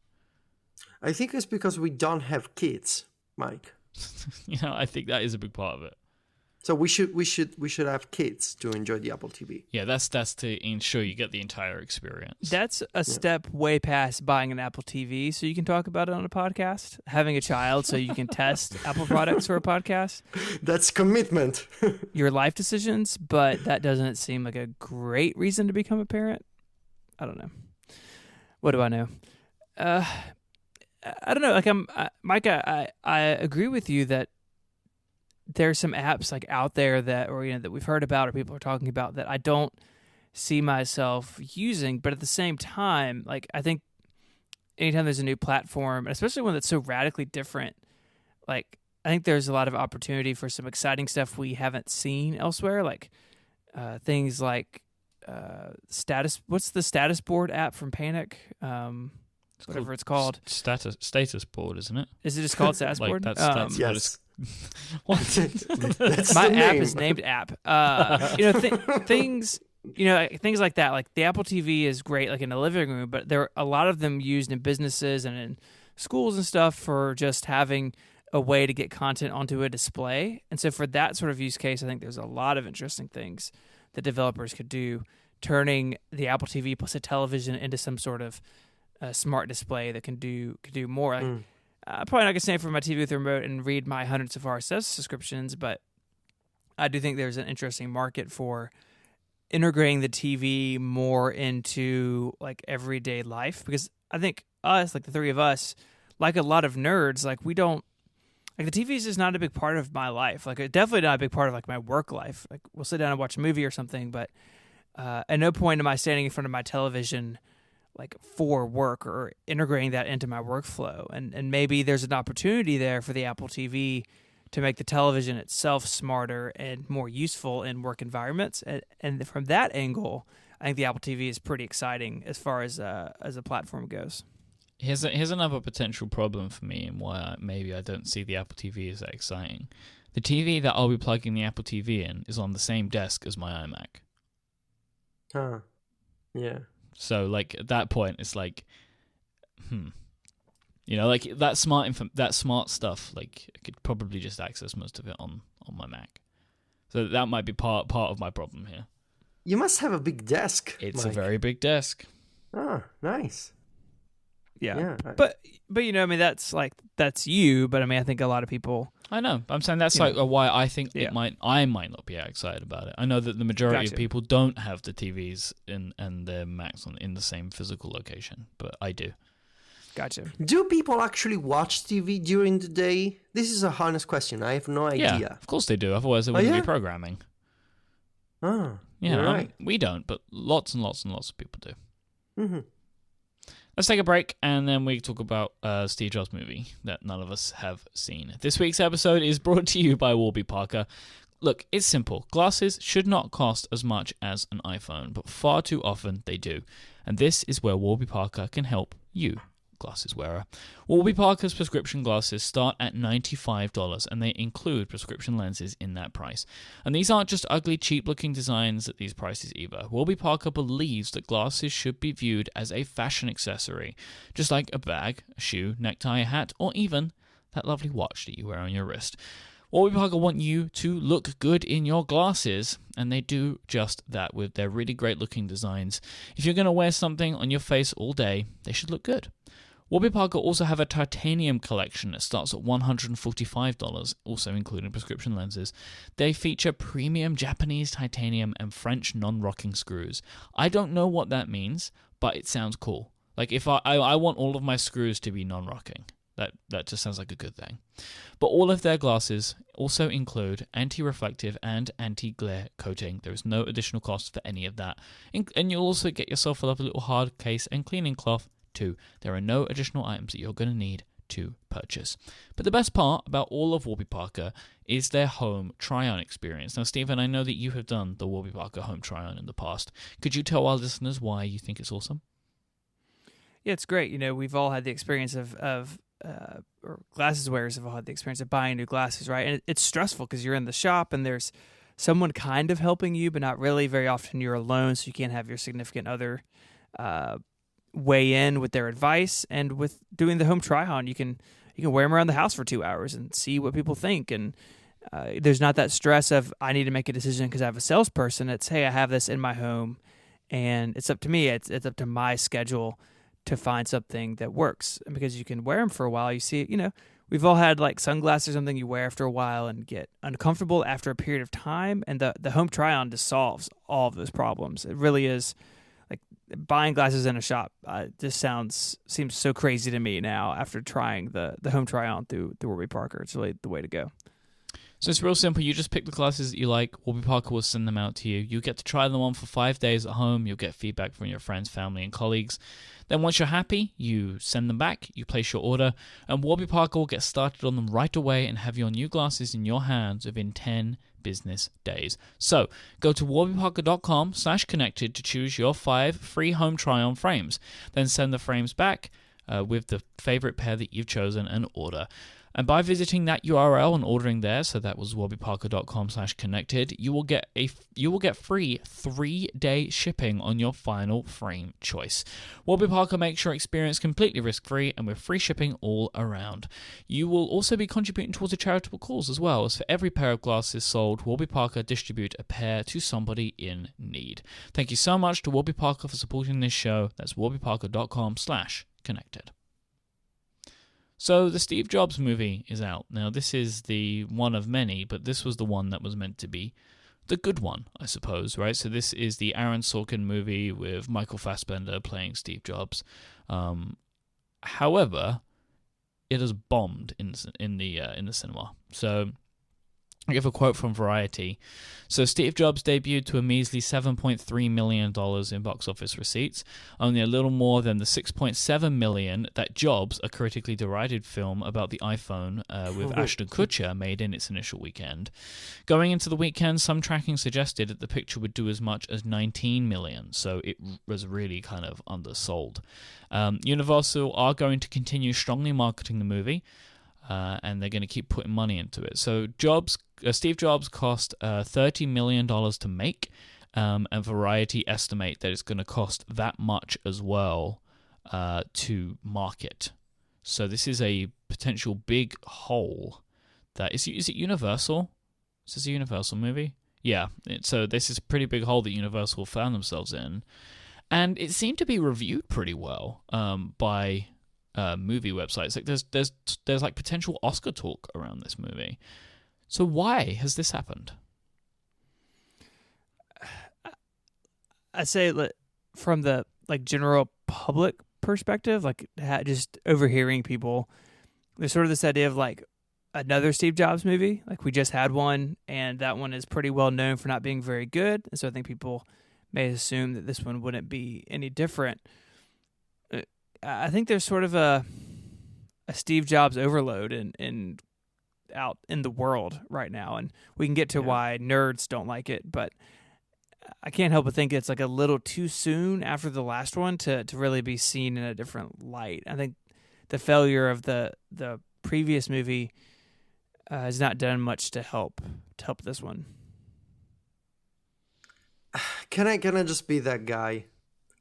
I think it's because we don't have kids, Myke. I think that is a big part of it. So we should have kids to enjoy the Apple TV. Yeah, that's to ensure you get the entire experience. That's a step way past buying an Apple TV so you can talk about it on a podcast. Having a child so you can test Apple products for a podcast. That's commitment. Your life decisions, but that doesn't seem like a great reason to become a parent. I don't know. What do I know? I don't know. Myke, I agree with you that there's some apps out there that, or that we've heard about or people are talking about that I don't see myself using, but at the same time, I think anytime there's a new platform, especially one that's so radically different, I think there's a lot of opportunity for some exciting stuff we haven't seen elsewhere, things like status. What's the status board app from Panic? Whatever it's called. Status board, isn't it? Is it just called status board? That's yes. What? That's my app name. is named app. Things like that. The Apple TV is great, in the living room, but there are a lot of them used in businesses and in schools and stuff for just having a way to get content onto a display. And so for that sort of use case, I think there's a lot of interesting things that developers could do, turning the Apple TV plus a television into some sort of smart display that can do more. Probably not going to stand for my TV with a remote and read my hundreds of RSS subscriptions, but I do think there's an interesting market for integrating the TV more into everyday life, because I think us, the three of us, a lot of nerds, we don't, the TV is just not a big part of my life. Definitely not a big part of my work life. We'll sit down and watch a movie or something, but at no point am I standing in front of my television for work or integrating that into my workflow. And maybe there's an opportunity there for the Apple TV to make the television itself smarter and more useful in work environments. And from that angle, I think the Apple TV is pretty exciting as far as a platform goes. Here's another potential problem for me, and why maybe I don't see the Apple TV as that exciting. The TV that I'll be plugging the Apple TV in is on the same desk as my iMac. Huh. Yeah. So at that point, it's that smart stuff. I could probably just access most of it on my Mac. So that might be part of my problem here. You must have a big desk. It's Myke. a very big desk. Ah, nice. Yeah. Yeah. But I mean, that's you. But I mean, I think a lot of people. I know. I'm saying that's why I think I might not be excited about it. I know that the majority of people don't have the TVs and their Macs in the same physical location, but I do. Gotcha. Do people actually watch TV during the day? This is a honest question. I have no idea. Yeah, of course they do. Otherwise, they wouldn't be programming. Oh, yeah, right. I mean, we don't, but lots and lots and lots of people do. Mm-hmm. Let's take a break, and then we talk about Steve Jobs' movie that none of us have seen. This week's episode is brought to you by Warby Parker. Look, it's simple. Glasses should not cost as much as an iPhone, but far too often they do. And this is where Warby Parker can help you, glasses wearer. Warby Parker's prescription glasses start at $95, and they include prescription lenses in that price. And these aren't just ugly, cheap-looking designs at these prices either. Warby Parker believes that glasses should be viewed as a fashion accessory, just like a bag, a shoe, necktie, a hat, or even that lovely watch that you wear on your wrist. Warby Parker want you to look good in your glasses, and they do just that with their really great-looking designs. If you're going to wear something on your face all day, they should look good. Warby Parker also have a titanium collection that starts at $145, also including prescription lenses. They feature premium Japanese titanium and French non-rocking screws. I don't know what that means, but it sounds cool. Like if I want all of my screws to be non-rocking. That just sounds like a good thing. But all of their glasses also include anti-reflective and anti-glare coating. There is no additional cost for any of that. And you'll also get yourself a lovely little hard case and cleaning cloth too. There are no additional items that you're going to need to purchase. But the best part about all of Warby Parker is their home try-on experience. Now, Stephen, I know that you have done the Warby Parker home try-on in the past. Could you tell our listeners why you think it's awesome? Yeah, it's great. We've all had the experience or glasses wearers have all had the experience of buying new glasses, right? And it's stressful because you're in the shop and there's someone kind of helping you, but not really. Very often you're alone, so you can't have your significant other weigh in with their advice. And with doing the home try-on, you can wear them around the house for 2 hours and see what people think. And there's not that stress of I need to make a decision because I have a salesperson. It's, hey, I have this in my home, and it's up to me. It's up to my schedule to find something that works. And because you can wear them for a while, you see, we've all had like sunglasses or something you wear after a while and get uncomfortable after a period of time. And the home try-on just solves all of those problems. It really is like buying glasses in a shop. Just seems so crazy to me now after trying the home try-on through Warby Parker. It's really the way to go. So it's real simple. You just pick the glasses that you like. Warby Parker will send them out to you. You get to try them on for 5 days at home. You'll get feedback from your friends, family, and colleagues. Then once you're happy, you send them back, you place your order, and Warby Parker will get started on them right away and have your new glasses in your hands within 10 business days. So go to warbyparker.com/connected to choose your 5 free home try-on frames. Then send the frames back with the favorite pair that you've chosen and order. And by visiting that URL and ordering there, so that was warbyparker.com/connected, you will get free 3-day shipping on your final frame choice. Warby Parker makes your experience completely risk-free and with free shipping all around. You will also be contributing towards a charitable cause as well, as for every pair of glasses sold, Warby Parker distribute a pair to somebody in need. Thank you so much to Warby Parker for supporting this show. That's warbyparker.com/connected. So the Steve Jobs movie is out. Now, this is the one of many, but this was the one that was meant to be the good one, I suppose, right? So this is the Aaron Sorkin movie with Michael Fassbender playing Steve Jobs. However, it has bombed in the cinema. So I give a quote from Variety. So Steve Jobs debuted to a measly $7.3 million in box office receipts, only a little more than the $6.7 million that Jobs, a critically derided film about the iPhone with Ashton Kutcher, made in its initial weekend. Going into the weekend, some tracking suggested that the picture would do as much as $19 million, so it was really kind of undersold. Universal are going to continue strongly marketing the movie, and they're going to keep putting money into it. So Steve Jobs cost $30 million to make, and Variety estimate that it's going to cost that much as well to market. So this is a potential big hole. Is it Universal? Is this a Universal movie? Yeah. So this is a pretty big hole that Universal found themselves in. And it seemed to be reviewed pretty well by movie websites. Like there's like potential Oscar talk around this movie. So why has this happened? I say from the like general public perspective, like just overhearing people, there's sort of this idea of like another Steve Jobs movie. Like we just had one, and that one is pretty well known for not being very good. And so I think people may assume that this one wouldn't be any different. I think there's sort of a Steve Jobs overload in out in the world right now, and we can get to why nerds don't like it, but I can't help but think it's like a little too soon after the last one to really be seen in a different light. I think the failure of the previous movie has not done much to help this one. Can I just be that guy?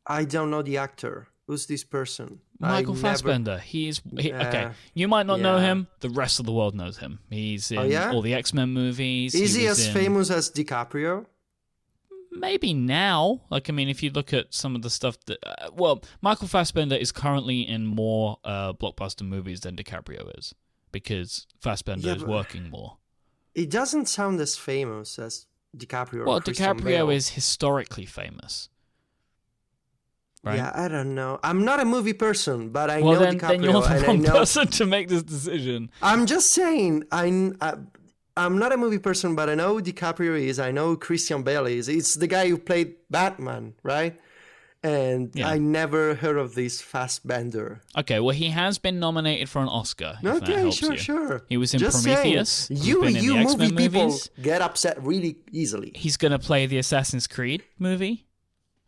I don't know the actor. Who's this person? Michael Fassbender. Okay. You might not know him. The rest of the world knows him. He's in all the X-Men movies. Is he as famous as DiCaprio? Maybe now. Like, I mean, if you look at some of the stuff that... Michael Fassbender is currently in more blockbuster movies than DiCaprio is, because Fassbender is working more. It doesn't sound as famous as DiCaprio. Well, or Christian DiCaprio Bale. is historically famous. Right? Yeah, I don't know. I'm not a movie person, but I know DiCaprio. Then you're the wrong and I know... person to make this decision. I'm just saying, I'm not a movie person, but I know DiCaprio is. I know Christian Bale is. It's the guy who played Batman, right? And I never heard of this Fassbender. Okay, well, he has been nominated for an Oscar. If that helps sure. He was in just Prometheus. Saying, He's been in the X-Men movie people movies. Get upset really easily. He's going to play the Assassin's Creed movie.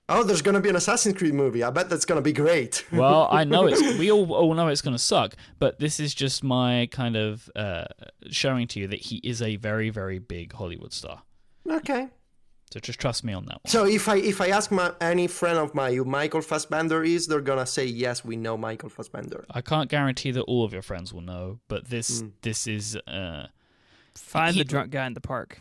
Oh, there's going to be an Assassin's Creed movie. I bet that's going to be great. Well, I know we all know it's going to suck, but this is just my kind of showing to you that he is a very, very big Hollywood star. Okay. So just trust me on that one. So if I ask any friend of mine who Michael Fassbender is, they're going to say, yes, we know Michael Fassbender. I can't guarantee that all of your friends will know, but this is... Find the drunk guy in the park.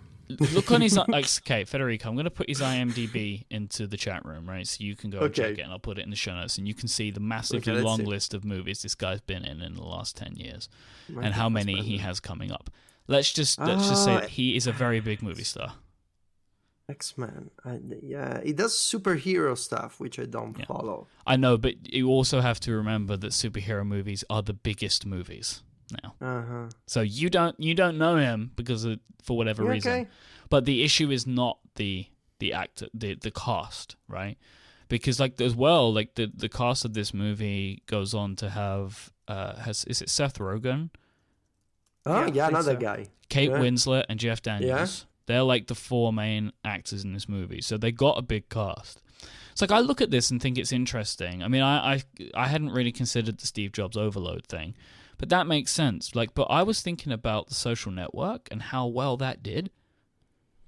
Look on his... Okay, Federico, I'm going to put his IMDb into the chat room, right? So you can go and check it, and I'll put it in the show notes, and you can see the massively long list of movies this guy's been in the last 10 years, and how many he has coming up. Let's just say that he is a very big movie star. X-Men. He does superhero stuff, which I don't follow. I know, but you also have to remember that superhero movies are the biggest movies now. So you don't know him because for whatever reason. Okay. But the issue is not the actor, the cast, right? Because as well, the cast of this movie goes on to have is it Seth Rogen? Oh yeah, another guy. Kate Winslet and Jeff Daniels. They're like the four main actors in this movie, so they got a big cast. It's like I look at this and think it's interesting. I mean, I hadn't really considered the Steve Jobs overload thing, but that makes sense. But I was thinking about The Social Network and how well that did,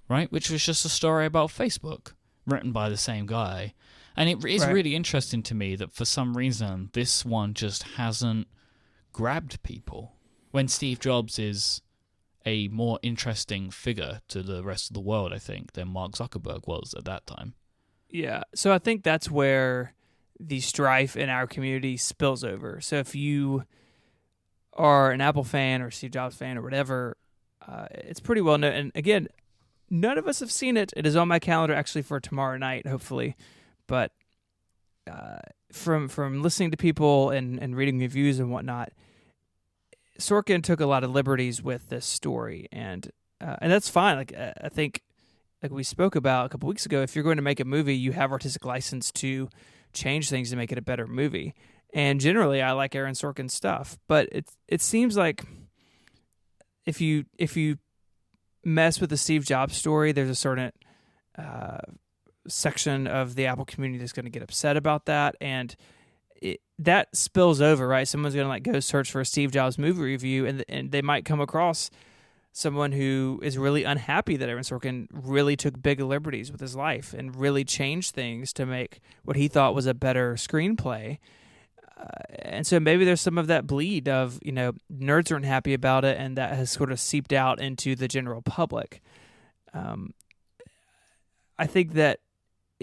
right? Which was just a story about Facebook, written by the same guy, and it is really interesting to me that for some reason this one just hasn't grabbed people when Steve Jobs is a more interesting figure to the rest of the world, I think, than Mark Zuckerberg was at that time. Yeah, so I think that's where the strife in our community spills over. So if you are an Apple fan or Steve Jobs fan or whatever, it's pretty well known. And again, none of us have seen it. It is on my calendar actually for tomorrow night, hopefully. But from listening to people and reading reviews and whatnot, Sorkin took a lot of liberties with this story, and that's fine. I think, like we spoke about a couple weeks ago, if you're going to make a movie, you have artistic license to change things to make it a better movie. And generally, I like Aaron Sorkin's stuff, but it seems like if you mess with the Steve Jobs story, there's a certain section of the Apple community that's going to get upset about that, and that spills over, right? Someone's going to go search for a Steve Jobs movie review, and they might come across someone who is really unhappy that Aaron Sorkin really took big liberties with his life and really changed things to make what he thought was a better screenplay. And so maybe there's some of that bleed of, nerds aren't happy about it, and that has sort of seeped out into the general public. I think that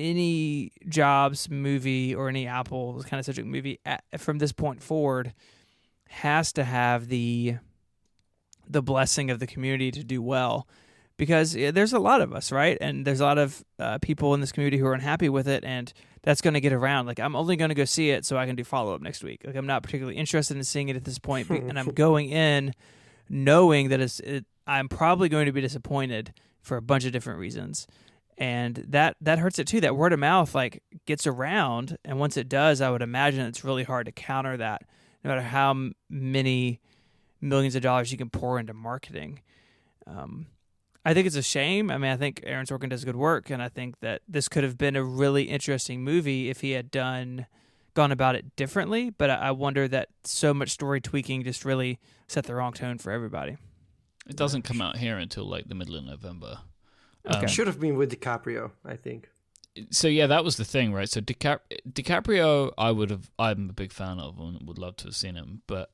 any Jobs movie or any Apple kind of subject movie from this point forward has to have the blessing of the community to do well, because there's a lot of us, right? And there's a lot of people in this community who are unhappy with it, and that's going to get around. Like, I'm only going to go see it so I can do follow-up next week. Like, I'm not particularly interested in seeing it at this point, and I'm going in knowing that I'm probably going to be disappointed for a bunch of different reasons. And that hurts it too. That word of mouth like gets around, and once it does, I would imagine it's really hard to counter that, no matter how many millions of dollars you can pour into marketing. I think it's a shame. I mean, I think Aaron Sorkin does good work, and I think that this could have been a really interesting movie if he had gone about it differently. But I wonder that so much story tweaking just really set the wrong tone for everybody. It doesn't come out here until like the middle of November. Okay. Should have been with DiCaprio, I think. So yeah, that was the thing, right? So DiCaprio, I'm a big fan of and would love to have seen him, but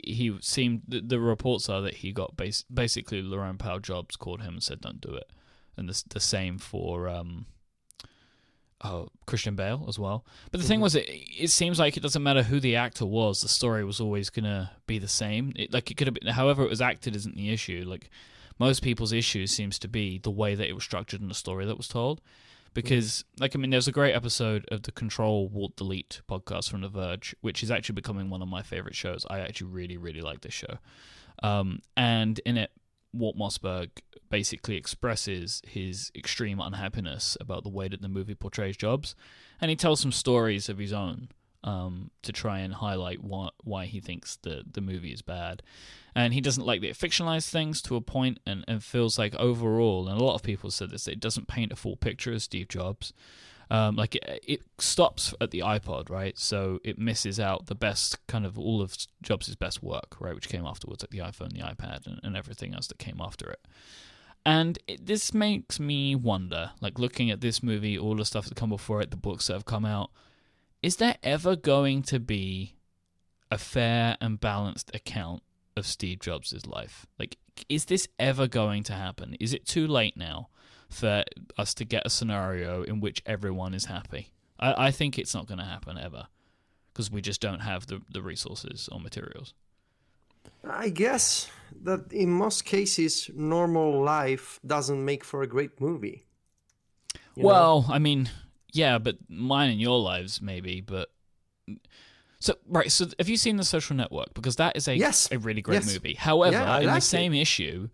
he seemed, the reports are that he got basically Laurent Powell Jobs called him and said don't do it, and the same for Christian Bale as well. But the thing was, it seems like it doesn't matter who the actor was, the story was always gonna be the same. It could have been, however it was acted isn't the issue. Like, most people's issue seems to be the way that it was structured in the story that was told. Because, there's a great episode of the Control Alt Delete podcast from The Verge, which is actually becoming one of my favorite shows. I actually really, really like this show. And in it, Walt Mossberg basically expresses his extreme unhappiness about the way that the movie portrays Jobs. And he tells some stories of his own to try and highlight why he thinks the movie is bad. And he doesn't like that it fictionalized things to a point, and feels like overall, and a lot of people said this, it doesn't paint a full picture of Steve Jobs. It stops at the iPod, right? So it misses out the best, kind of all of Jobs' best work, right? Which came afterwards, like the iPhone, the iPad, and everything else that came after it. And this makes me wonder, like looking at this movie, all the stuff that come before it, the books that have come out, is there ever going to be a fair and balanced account of Steve Jobs' life? Like, is this ever going to happen? Is it too late now for us to get a scenario in which everyone is happy? I think it's not going to happen ever, because we just don't have the resources or materials. I guess that in most cases, normal life doesn't make for a great movie. Well, I mean, yeah, but mine and your lives maybe, but... So have you seen The Social Network? Because that is a really great movie. However, in the same issue,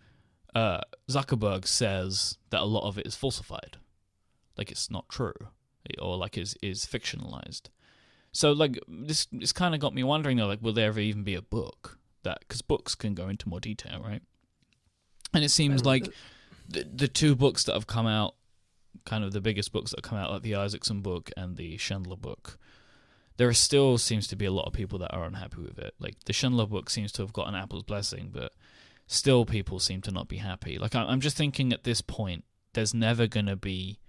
Zuckerberg says that a lot of it is falsified. Like, it's not true. Or, like, is fictionalized. So, like, this kind of got me wondering, though, like, will there ever even be a book? Because books can go into more detail, right? And it seems like the two books that have come out, kind of the biggest books that have come out, like the Isaacson book and the Schindler book, there still seems to be a lot of people that are unhappy with it. Like, the Schindler book seems to have gotten Apple's blessing, but still people seem to not be happy. Like, I'm just thinking at this point, there's never going to be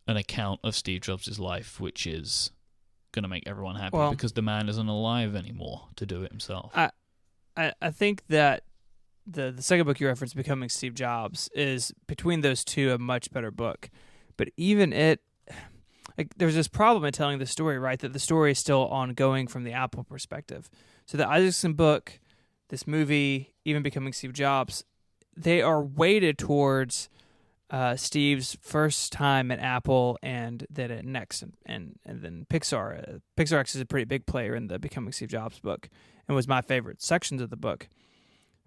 an account of Steve Jobs' life which is going to make everyone happy, because the man isn't alive anymore to do it himself. I think that the second book you referenced, Becoming Steve Jobs, is, between those two, a much better book. But even there's this problem in telling the story, right? That the story is still ongoing from the Apple perspective. So the Isaacson book, this movie, even Becoming Steve Jobs, they are weighted towards Steve's first time at Apple and then at Next and then Pixar. Pixar X is a pretty big player in the Becoming Steve Jobs book and was my favorite sections of the book.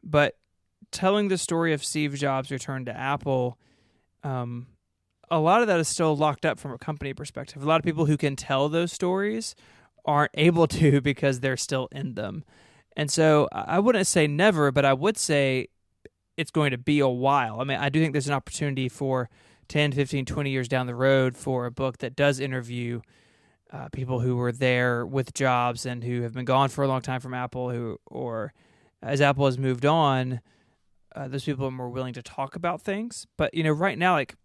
But telling the story of Steve Jobs' return to Apple, a lot of that is still locked up from a company perspective. A lot of people who can tell those stories aren't able to because they're still in them. And so I wouldn't say never, but I would say it's going to be a while. I mean, I do think there's an opportunity for 10, 15, 20 years down the road for a book that does interview people who were there with Jobs and who have been gone for a long time from Apple, or as Apple has moved on, those people are more willing to talk about things. But, right now, like,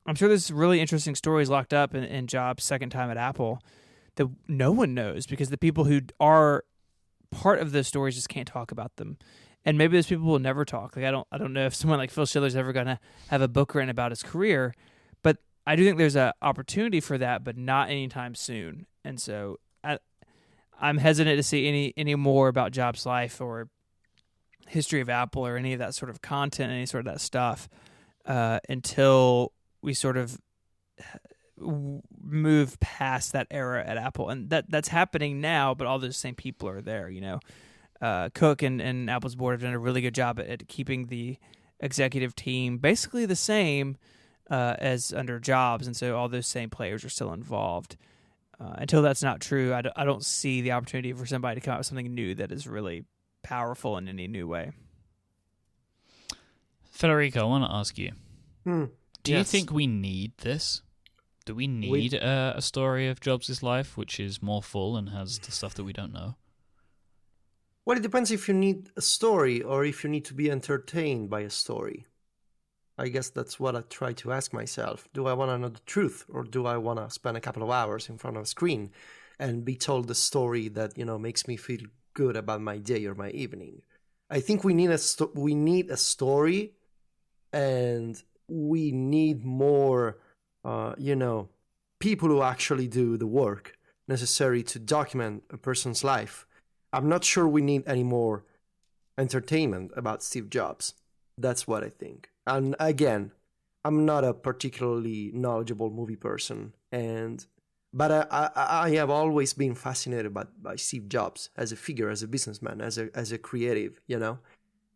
I'm sure there's really interesting stories locked up in Jobs' second time at Apple that no one knows, because the people who are part of those stories just can't talk about them. And maybe those people will never talk. Like, I don't know if someone like Phil Schiller's ever going to have a book written about his career, but I do think there's an opportunity for that, but not anytime soon. And so I'm hesitant to see any more about Jobs' life or history of Apple or any of that sort of content, any sort of that stuff, until we sort of move past that era at Apple. And that's happening now, but all those same people are there, Cook and Apple's board have done a really good job at keeping the executive team basically the same as under Jobs, and so all those same players are still involved. Until that's not true, I don't see the opportunity for somebody to come up with something new that is really powerful in any new way. Federico, I want to ask you, do you Yes. think we need this? Do we need a story of Jobs' life which is more full and has the stuff that we don't know? Well, it depends if you need a story or if you need to be entertained by a story. I guess that's what I try to ask myself. Do I want to know the truth, or do I want to spend a couple of hours in front of a screen and be told the story that, makes me feel good about my day or my evening? I think we need a story, and we need more, people who actually do the work necessary to document a person's life. I'm not sure we need any more entertainment about Steve Jobs. That's what I think. And again, I'm not a particularly knowledgeable movie person, but I have always been fascinated by Steve Jobs as a figure, as a businessman, as a creative,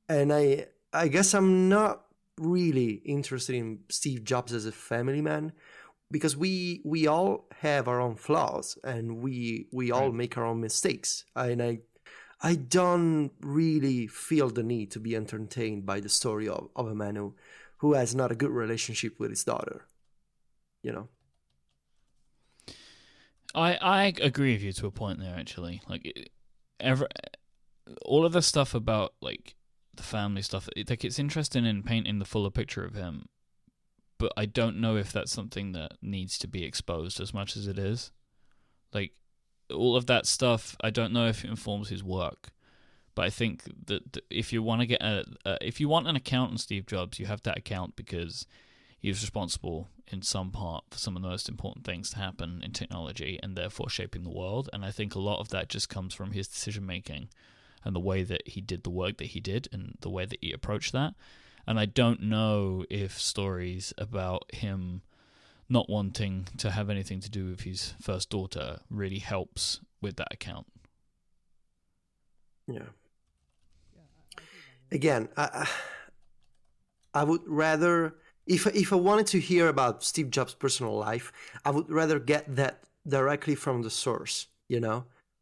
And I guess I'm not really interested in Steve Jobs as a family man, because we all have our own flaws, and we all make our own mistakes. And I don't really feel the need to be entertained by the story of a man who has not a good relationship with his daughter. I agree with you to a point there, actually. Like, all of the stuff about, like, the family stuff, it's interesting in painting the fuller picture of him, but I don't know if that's something that needs to be exposed as much as it is. Like, all of that stuff, I don't know if it informs his work, but I think that if you want to get if you want an account on Steve Jobs, you have that account because he was responsible in some part for some of the most important things to happen in technology and therefore shaping the world. And I think a lot of that just comes from his decision making and the way that he did the work that he did and the way that he approached that. And I don't know if stories about him not wanting to have anything to do with his first daughter really helps with that account. Yeah. Again, I would rather, if I wanted to hear about Steve Jobs' personal life, I would rather get that directly from the source,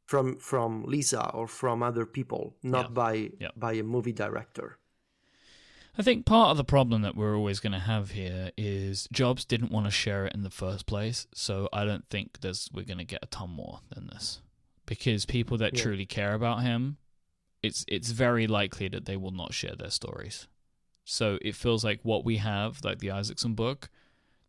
from Lisa or from other people, not by a movie director. I think part of the problem that we're always going to have here is Jobs didn't want to share it in the first place, so I don't think we're going to get a ton more than this. Because people that truly care about him, it's very likely that they will not share their stories. So it feels like what we have, like the Isaacson book,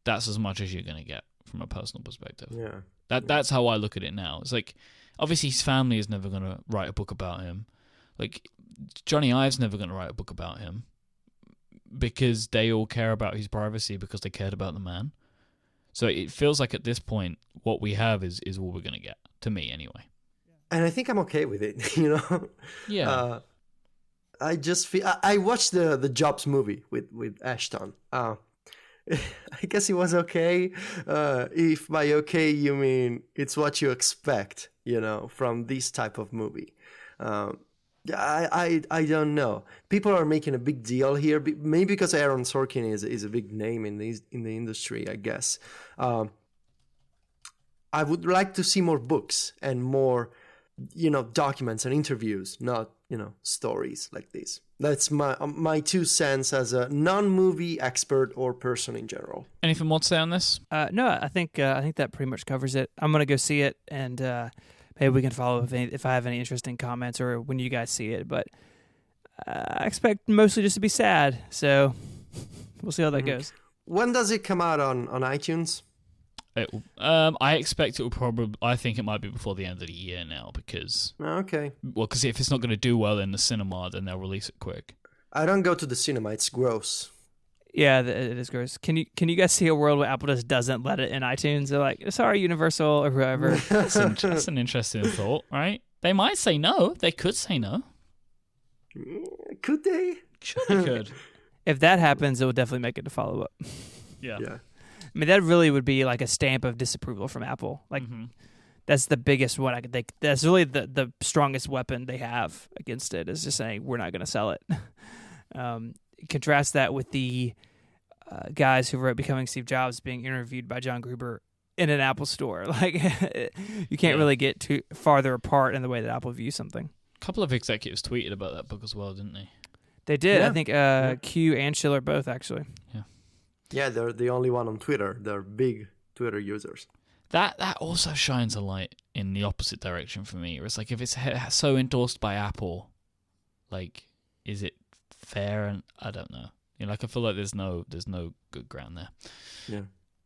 that's as much as you're going to get from a personal perspective. Yeah. That's how I look at it now. It's like, obviously his family is never going to write a book about him. Like, Johnny Ive's never going to write a book about him, because they all care about his privacy because they cared about the man. So it feels like at this point, what we have is all we're going to get, to me anyway. And I think I'm okay with it, Yeah. I just feel... I watched the Jobs movie with Ashton. I guess it was okay. If by okay you mean it's what you expect, from this type of movie. I don't know. People are making a big deal here, maybe because Aaron Sorkin is a big name in the industry, I guess. I would like to see more books and more, documents and interviews, not, stories like this. That's my 2 cents as a non-movie expert or person in general. Anything more to say on this? No, I think that pretty much covers it. I'm gonna go see it, and maybe we can follow if I have any interesting comments or when you guys see it. But I expect mostly just to be sad, so we'll see how that goes. When does it come out on iTunes? I expect it will probably... I think it might be before the end of the year now, because... Okay. Well, because if it's not going to do well in the cinema, then they'll release it quick. I don't go to the cinema. It's gross. Yeah, it is gross. Can you guys see a world where Apple just doesn't let it in iTunes? They're like, sorry, Universal or whoever. That's an interesting thought, right? They might say no. They could say no. Could they? Sure, they could. If that happens, it will definitely make it a follow up. Yeah. Yeah. I mean, that really would be like a stamp of disapproval from Apple. Like, that's the biggest one I could think. That's really the strongest weapon they have against it, is just saying we're not going to sell it. Contrast that with the guys who wrote Becoming Steve Jobs being interviewed by John Gruber in an Apple store. Like, you can't really get too farther apart in the way that Apple views something. A couple of executives tweeted about that book as well, didn't they? They did. Yeah. I think Q and Schiller both, actually. Yeah. Yeah, they're the only one on Twitter. They're big Twitter users. That also shines a light in the opposite direction for me. It's like, if it's so endorsed by Apple, like, is it fair? And I don't know. You know, like, I feel like there's no good ground there. Yeah.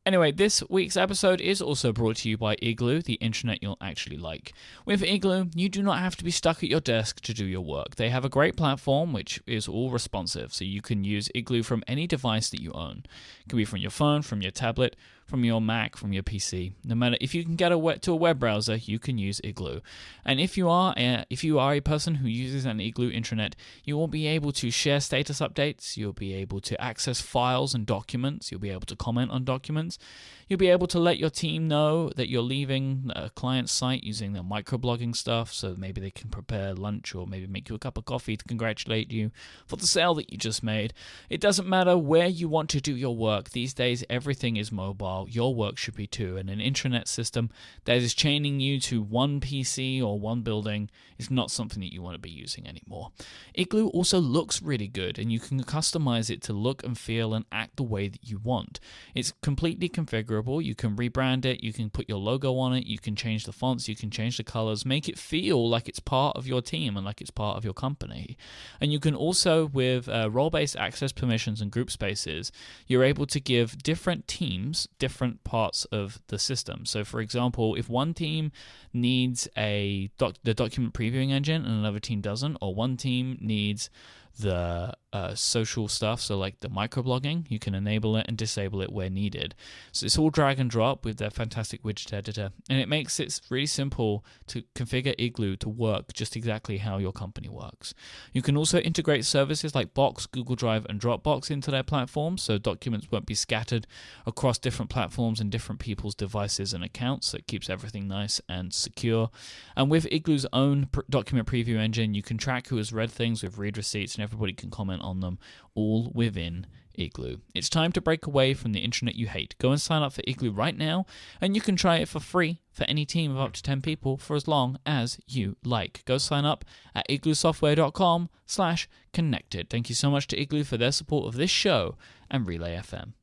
Anyway, this week's episode is also brought to you by Igloo, the internet you'll actually like. With Igloo, you do not have to be stuck at your desk to do your work. They have a great platform which is all responsive, so you can use Igloo from any device that you own. It can be from your phone, from your tablet, from your Mac, from your PC. No matter if you can get to a web browser, you can use Igloo. And if you are a person who uses an Igloo intranet, you will be able to share status updates, you'll be able to access files and documents, you'll be able to comment on documents, you'll be able to let your team know that you're leaving a client site using their microblogging stuff, so maybe they can prepare lunch or maybe make you a cup of coffee to congratulate you for the sale that you just made. It doesn't matter where you want to do your work. These days, everything is mobile. Your work should be too. And an intranet system that is chaining you to one PC or one building is not something that you want to be using anymore. Igloo also looks really good, and you can customize it to look and feel and act the way that you want. It's completely configurable. You can rebrand it. You can put your logo on it. You can change the fonts. You can change the colors. Make it feel like it's part of your team and like it's part of your company. And you can also, with role-based access permissions and group spaces, you're able to give different teams different parts of the system. So, for example, if one team needs the document previewing engine and another team doesn't, or one team needs the social stuff, so like the microblogging, you can enable it and disable it where needed. So it's all drag and drop with their fantastic widget editor, and it makes it really simple to configure Igloo to work just exactly how your company works. You can also integrate services like Box, Google Drive, and Dropbox into their platform, so documents won't be scattered across different platforms and different people's devices and accounts, so it keeps everything nice and secure. And with Igloo's own document preview engine, you can track who has read things with read receipts, and everybody can comment on them, all within Igloo. It's time to break away from the internet you hate. Go and sign up for Igloo right now, and you can try it for free for any team of up to 10 people for as long as you like. Go sign up at igloosoftware.com/connected. Thank you so much to Igloo for their support of this show and Relay FM.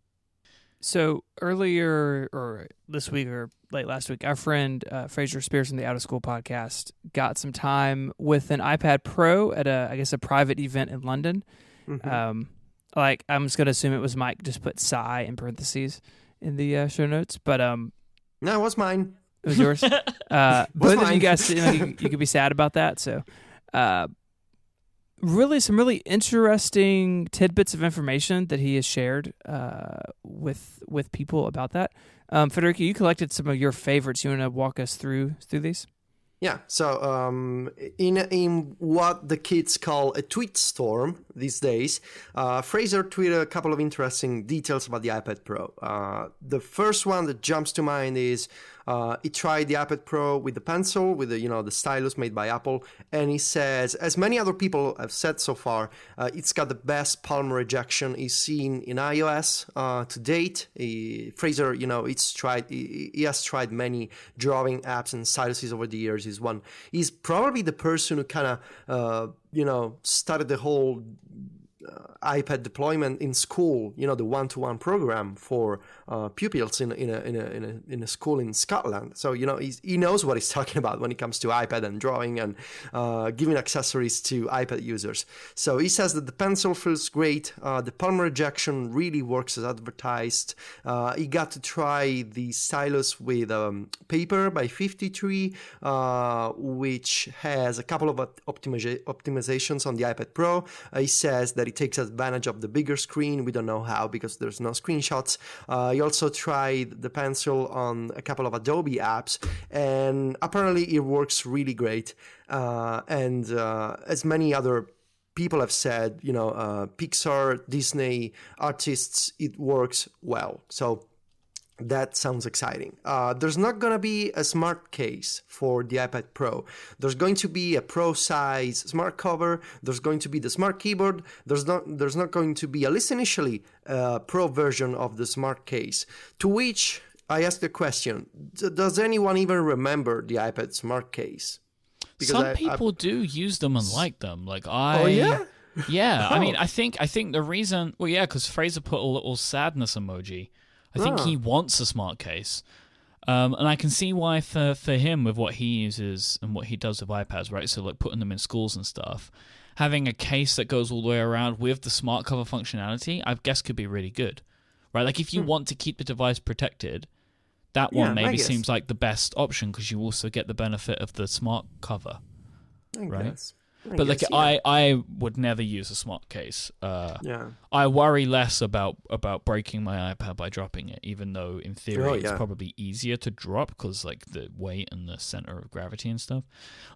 So earlier, or this week or late last week, our friend Fraser Spears from the Out of School podcast got some time with an iPad Pro at a private event in London. Mm-hmm. I'm just gonna assume it was Myke. Just put "Sigh" in parentheses in the show notes, but no, it was mine. It was yours. Both of you guys, you could be sad about that. So, really, some really interesting tidbits of information that he has shared with people about that. Federico, you collected some of your favorites. You want to walk us through these? Yeah, so in what the kids call a tweet storm these days, Fraser tweeted a couple of interesting details about the iPad Pro. The first one that jumps to mind is he tried the iPad Pro with the pencil, with the stylus made by Apple, and he says, as many other people have said so far, it's got the best palm rejection he's seen in iOS to date. Fraser, he has tried many drawing apps and styluses over the years. He's probably the person who kind of started the whole iPad deployment in school, the one-to-one program for pupils in a school in Scotland. So he knows what he's talking about when it comes to iPad and drawing and giving accessories to iPad users. So he says that the pencil feels great. The palm rejection really works as advertised. He got to try the stylus with paper by 53, which has a couple of optimizations on the iPad Pro. He says that that it takes advantage of the bigger screen. We don't know how because there's no screenshots. He also tried the pencil on a couple of Adobe apps, and apparently it works really great. And as many other people have said, Pixar, Disney artists, it works well. So that sounds exciting. There's not going to be a smart case for the iPad Pro. There's going to be a Pro size smart cover. There's going to be the smart keyboard. There's not going to be, at least initially, a Pro version of the smart case. To which I ask the question, does anyone even remember the iPad smart case? Because some people do use them and like them. Oh, yeah? Yeah. Oh. I mean, I think the reason... Well, yeah, because Fraser put a little sadness emoji. I think he wants a smart case. And I can see why for him, with what he uses and what he does with iPads, right? So, putting them in schools and stuff, having a case that goes all the way around with the smart cover functionality, I guess could be really good, right? If you want to keep the device protected, that one maybe seems like the best option because you also get the benefit of the smart cover, right? But I would never use a smart case. I worry less about breaking my iPad by dropping it, even though in theory it's probably easier to drop because the weight and the center of gravity and stuff.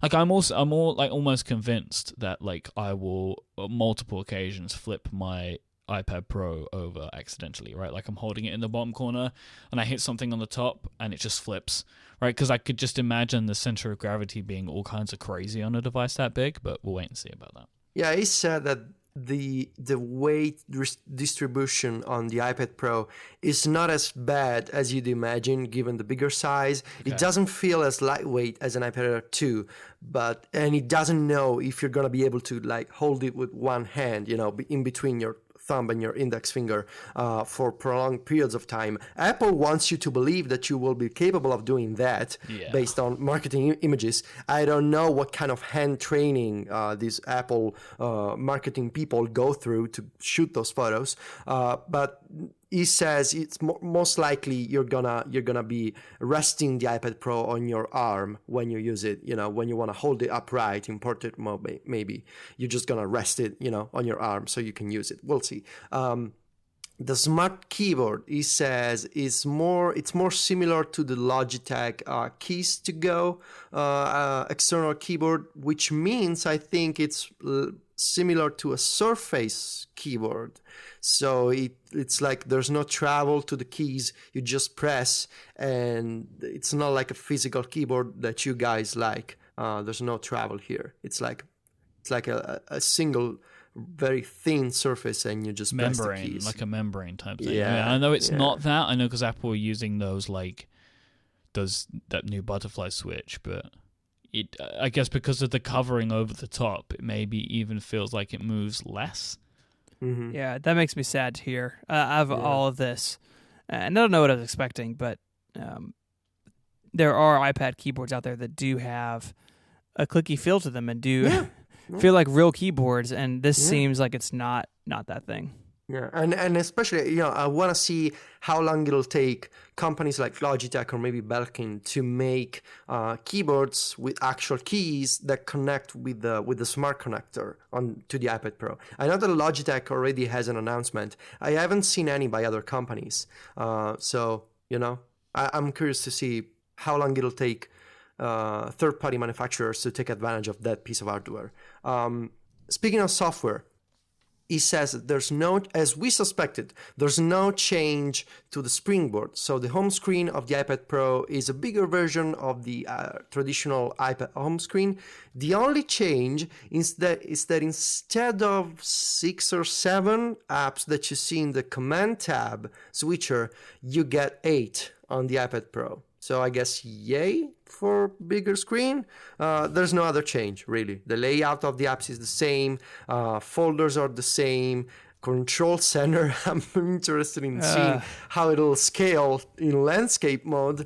I'm almost convinced that I will on multiple occasions flip my iPad Pro over accidentally, right? I'm holding it in the bottom corner and I hit something on the top and it just flips, right? Because I could just imagine the center of gravity being all kinds of crazy on a device that big, but we'll wait and see about that. Yeah, he said that the weight distribution on the iPad Pro is not as bad as you'd imagine given the bigger size. Okay. It doesn't feel as lightweight as an iPad Air 2, and it doesn't know if you're going to be able to hold it with one hand, in between your thumb and your index finger for prolonged periods of time. Apple wants you to believe that you will be capable of doing that based on marketing images. I don't know what kind of hand training these Apple marketing people go through to shoot those photos, but he says it's most likely you're gonna be resting the iPad Pro on your arm when you use it. When you want to hold it upright in portrait mode, maybe you're just gonna rest it, on your arm so you can use it. We'll see. The smart keyboard, he says, it's more similar to the Logitech Keys to Go external keyboard, which means I think it's similar to a Surface keyboard. So it's there's no travel to the keys. You just press, and it's not like a physical keyboard that you guys like. There's no travel here. It's like a single, very thin surface, and you just press the keys. Like a membrane type thing. Yeah, I know it's not that. I know because Apple are using those that new butterfly switch, but I guess because of the covering over the top, it maybe even feels like it moves less. Mm-hmm. Yeah, that makes me sad to hear. Out of all of this, and I don't know what I was expecting, but there are iPad keyboards out there that do have a clicky feel to them and do feel like real keyboards, and this seems like it's not that thing. Yeah, and especially, I want to see how long it'll take companies like Logitech or maybe Belkin to make keyboards with actual keys that connect with the smart connector to the iPad Pro. I know that Logitech already has an announcement. I haven't seen any by other companies. So, I'm curious to see how long it'll take third-party manufacturers to take advantage of that piece of hardware. Speaking of software, he says that as we suspected, there's no change to the springboard. So the home screen of the iPad Pro is a bigger version of the traditional iPad home screen. The only change is that instead of 6 or 7 apps that you see in the Command tab switcher, you get 8 on the iPad Pro. So I guess yay for bigger screen. There's no other change, really. The layout of the apps is the same. Folders are the same. Control center, I'm interested in seeing how it'll scale in landscape mode.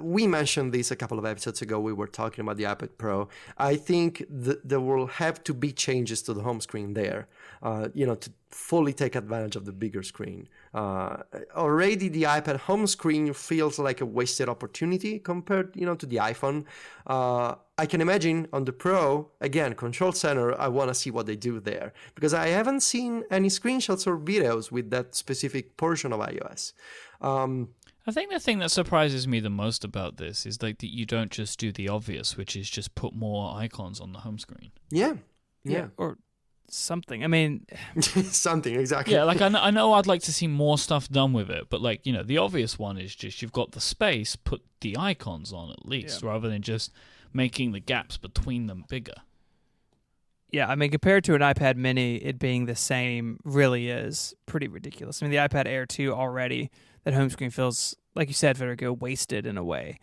we mentioned this a couple of episodes ago. We were talking about the iPad Pro. I think there will have to be changes to the home screen there, to fully take advantage of the bigger screen. Already the iPad home screen feels like a wasted opportunity compared, to the iPhone. I can imagine on the Pro, again, Control Center, I want to see what they do there, because I haven't seen any screenshots or videos with that specific portion of iOS. I think the thing that surprises me the most about this is like that you don't just do the obvious, which is just put more icons on the home screen. Yeah. Or something. I mean, something, exactly. Yeah, like I know I'd like to see more stuff done with it, but like, the obvious one is just you've got the space, put the icons on at least, rather than just making the gaps between them bigger. Yeah, I mean, compared to an iPad mini, it being the same really is pretty ridiculous. I mean, the iPad Air 2 already, that home screen feels, like you said, Federico, wasted in a way.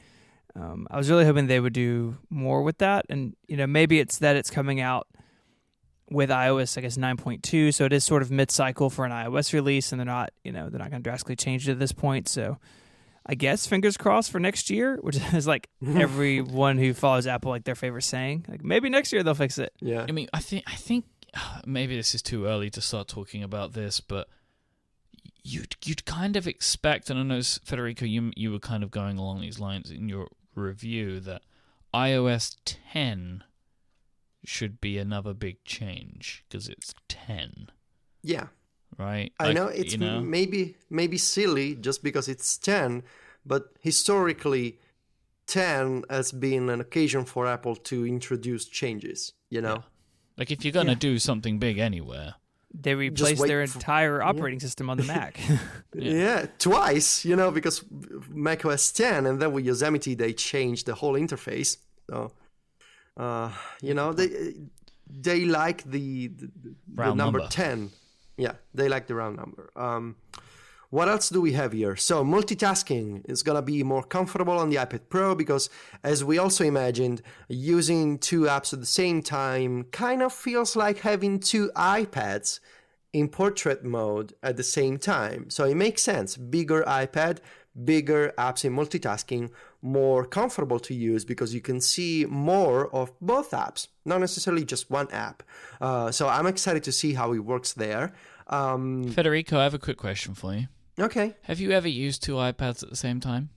I was really hoping they would do more with that. And, maybe it's that it's coming out with iOS, I guess, 9.2. So it is sort of mid-cycle for an iOS release, and they're not going to drastically change it at this point. So I guess fingers crossed for next year, which is like everyone who follows Apple, like their favorite saying. Like maybe next year they'll fix it. Yeah. I mean, I think maybe this is too early to start talking about this, but you'd kind of expect, and I know, Federico, you were kind of going along these lines in your review, that iOS 10 should be another big change because it's 10. Yeah. Right? I know it's maybe silly just because it's 10, but historically 10 has been an occasion for Apple to introduce changes, Yeah. Like if you're going to do something big anywhere, they replaced their entire operating system on the Mac. Yeah, twice, because macOS 10 and then with Yosemite they changed the whole interface. So, they like the number 10. Yeah, they like the round number. What else do we have here? So multitasking is going to be more comfortable on the iPad Pro because, as we also imagined, using two apps at the same time kind of feels like having two iPads in portrait mode at the same time. So it makes sense. Bigger iPad, bigger apps in multitasking, more comfortable to use because you can see more of both apps, not necessarily just one app. So I'm excited to see how it works there. Federico, I have a quick question for you. Okay. Have you ever used two iPads at the same time?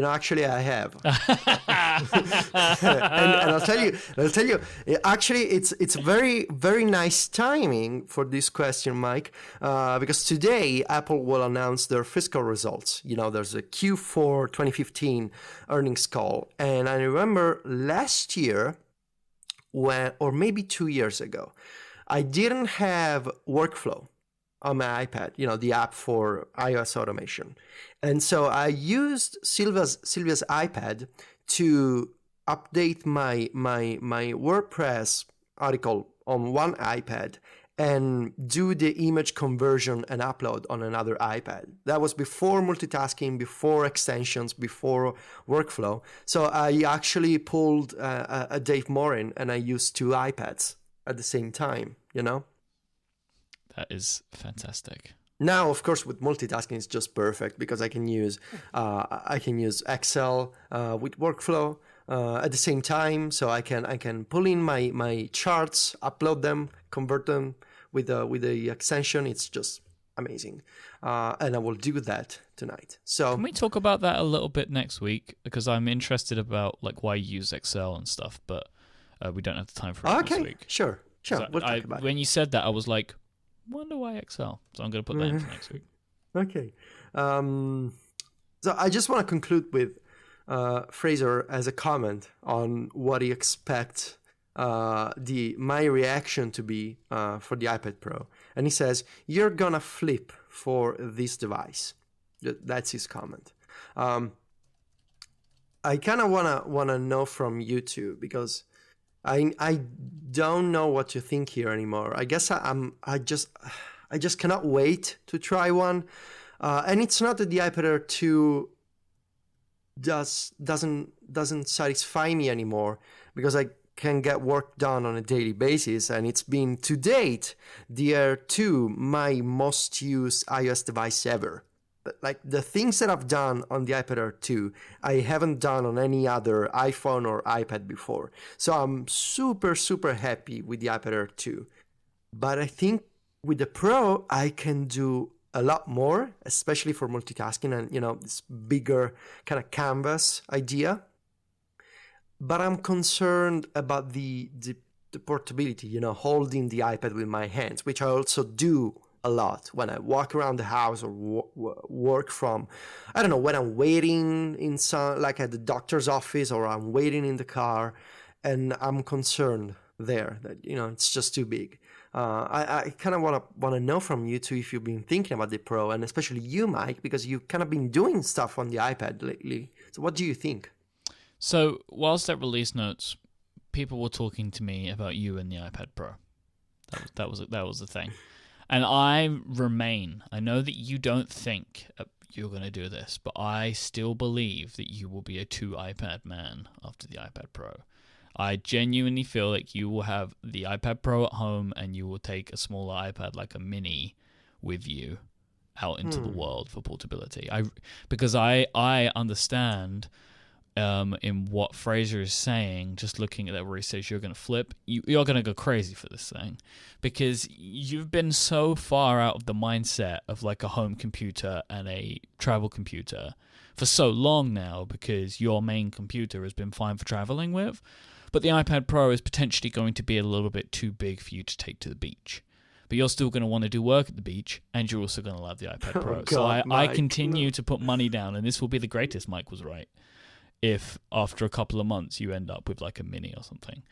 Actually, I have, and I'll tell you. Actually, it's very, very nice timing for this question, Myke, because today Apple will announce their fiscal results. There's a Q4 2015 earnings call, and I remember last year, or maybe 2 years ago, I didn't have Workflow on my iPad, the app for iOS automation. And so I used Sylvia's iPad to update my WordPress article on one iPad and do the image conversion and upload on another iPad. That was before multitasking, before extensions, before Workflow. So I actually pulled a Dave Morin and I used two iPads at the same time, That is fantastic. Now, of course, with multitasking, it's just perfect because I can use Excel with Workflow at the same time. So I can pull in my charts, upload them, convert them with the extension. It's just amazing, and I will do that tonight. So can we talk about that a little bit next week? Because I'm interested about like why you use Excel and stuff, but we don't have the time for it this week. Sure. We'll talk about it. When you said that, I was like, wonder why Excel. So I'm going to put that in for next week. Okay. So I just want to conclude with Fraser as a comment on what he expects my reaction to be for the iPad Pro. And he says, you're going to flip for this device. That's his comment. I kind of want to know from you two because I don't know what to think here anymore. I guess I just cannot wait to try one. And it's not that the iPad Air 2 doesn't satisfy me anymore because I can get work done on a daily basis, and it's been to date the Air 2 my most used iOS device ever. like the things that I've done on the iPad Air 2, I haven't done on any other iPhone or iPad before. So I'm super, super happy with the iPad Air 2. But I think with the Pro, I can do a lot more, especially for multitasking and, this bigger kind of canvas idea. But I'm concerned about the portability, holding the iPad with my hands, which I also do a lot when I walk around the house or work from, I don't know, when I'm waiting in some, like at the doctor's office, or I'm waiting in the car, and I'm concerned there that, it's just too big. I kind of want to know from you too if you've been thinking about the Pro, and especially you, Myke, because you've kind of been doing stuff on the iPad lately. So what do you think? So whilst at release notes, people were talking to me about you and the iPad Pro. That was the thing. And I know that you don't think you're going to do this, but I still believe that you will be a 2 iPad man after the iPad Pro. I genuinely feel like you will have the iPad Pro at home and you will take a smaller iPad like a mini with you out into the world for portability. Because I understand in what Fraser is saying, just looking at that where he says you're going to flip, you're going to go crazy for this thing, because you've been so far out of the mindset of like a home computer and a travel computer for so long now, because your main computer has been fine for traveling with, but the iPad Pro is potentially going to be a little bit too big for you to take to the beach. But you're still going to want to do work at the beach, and you're also going to love the iPad Pro. God, so I Myke, continue to put money down, and this will be the greatest. Myke was right. If after a couple of months you end up with like a mini or something.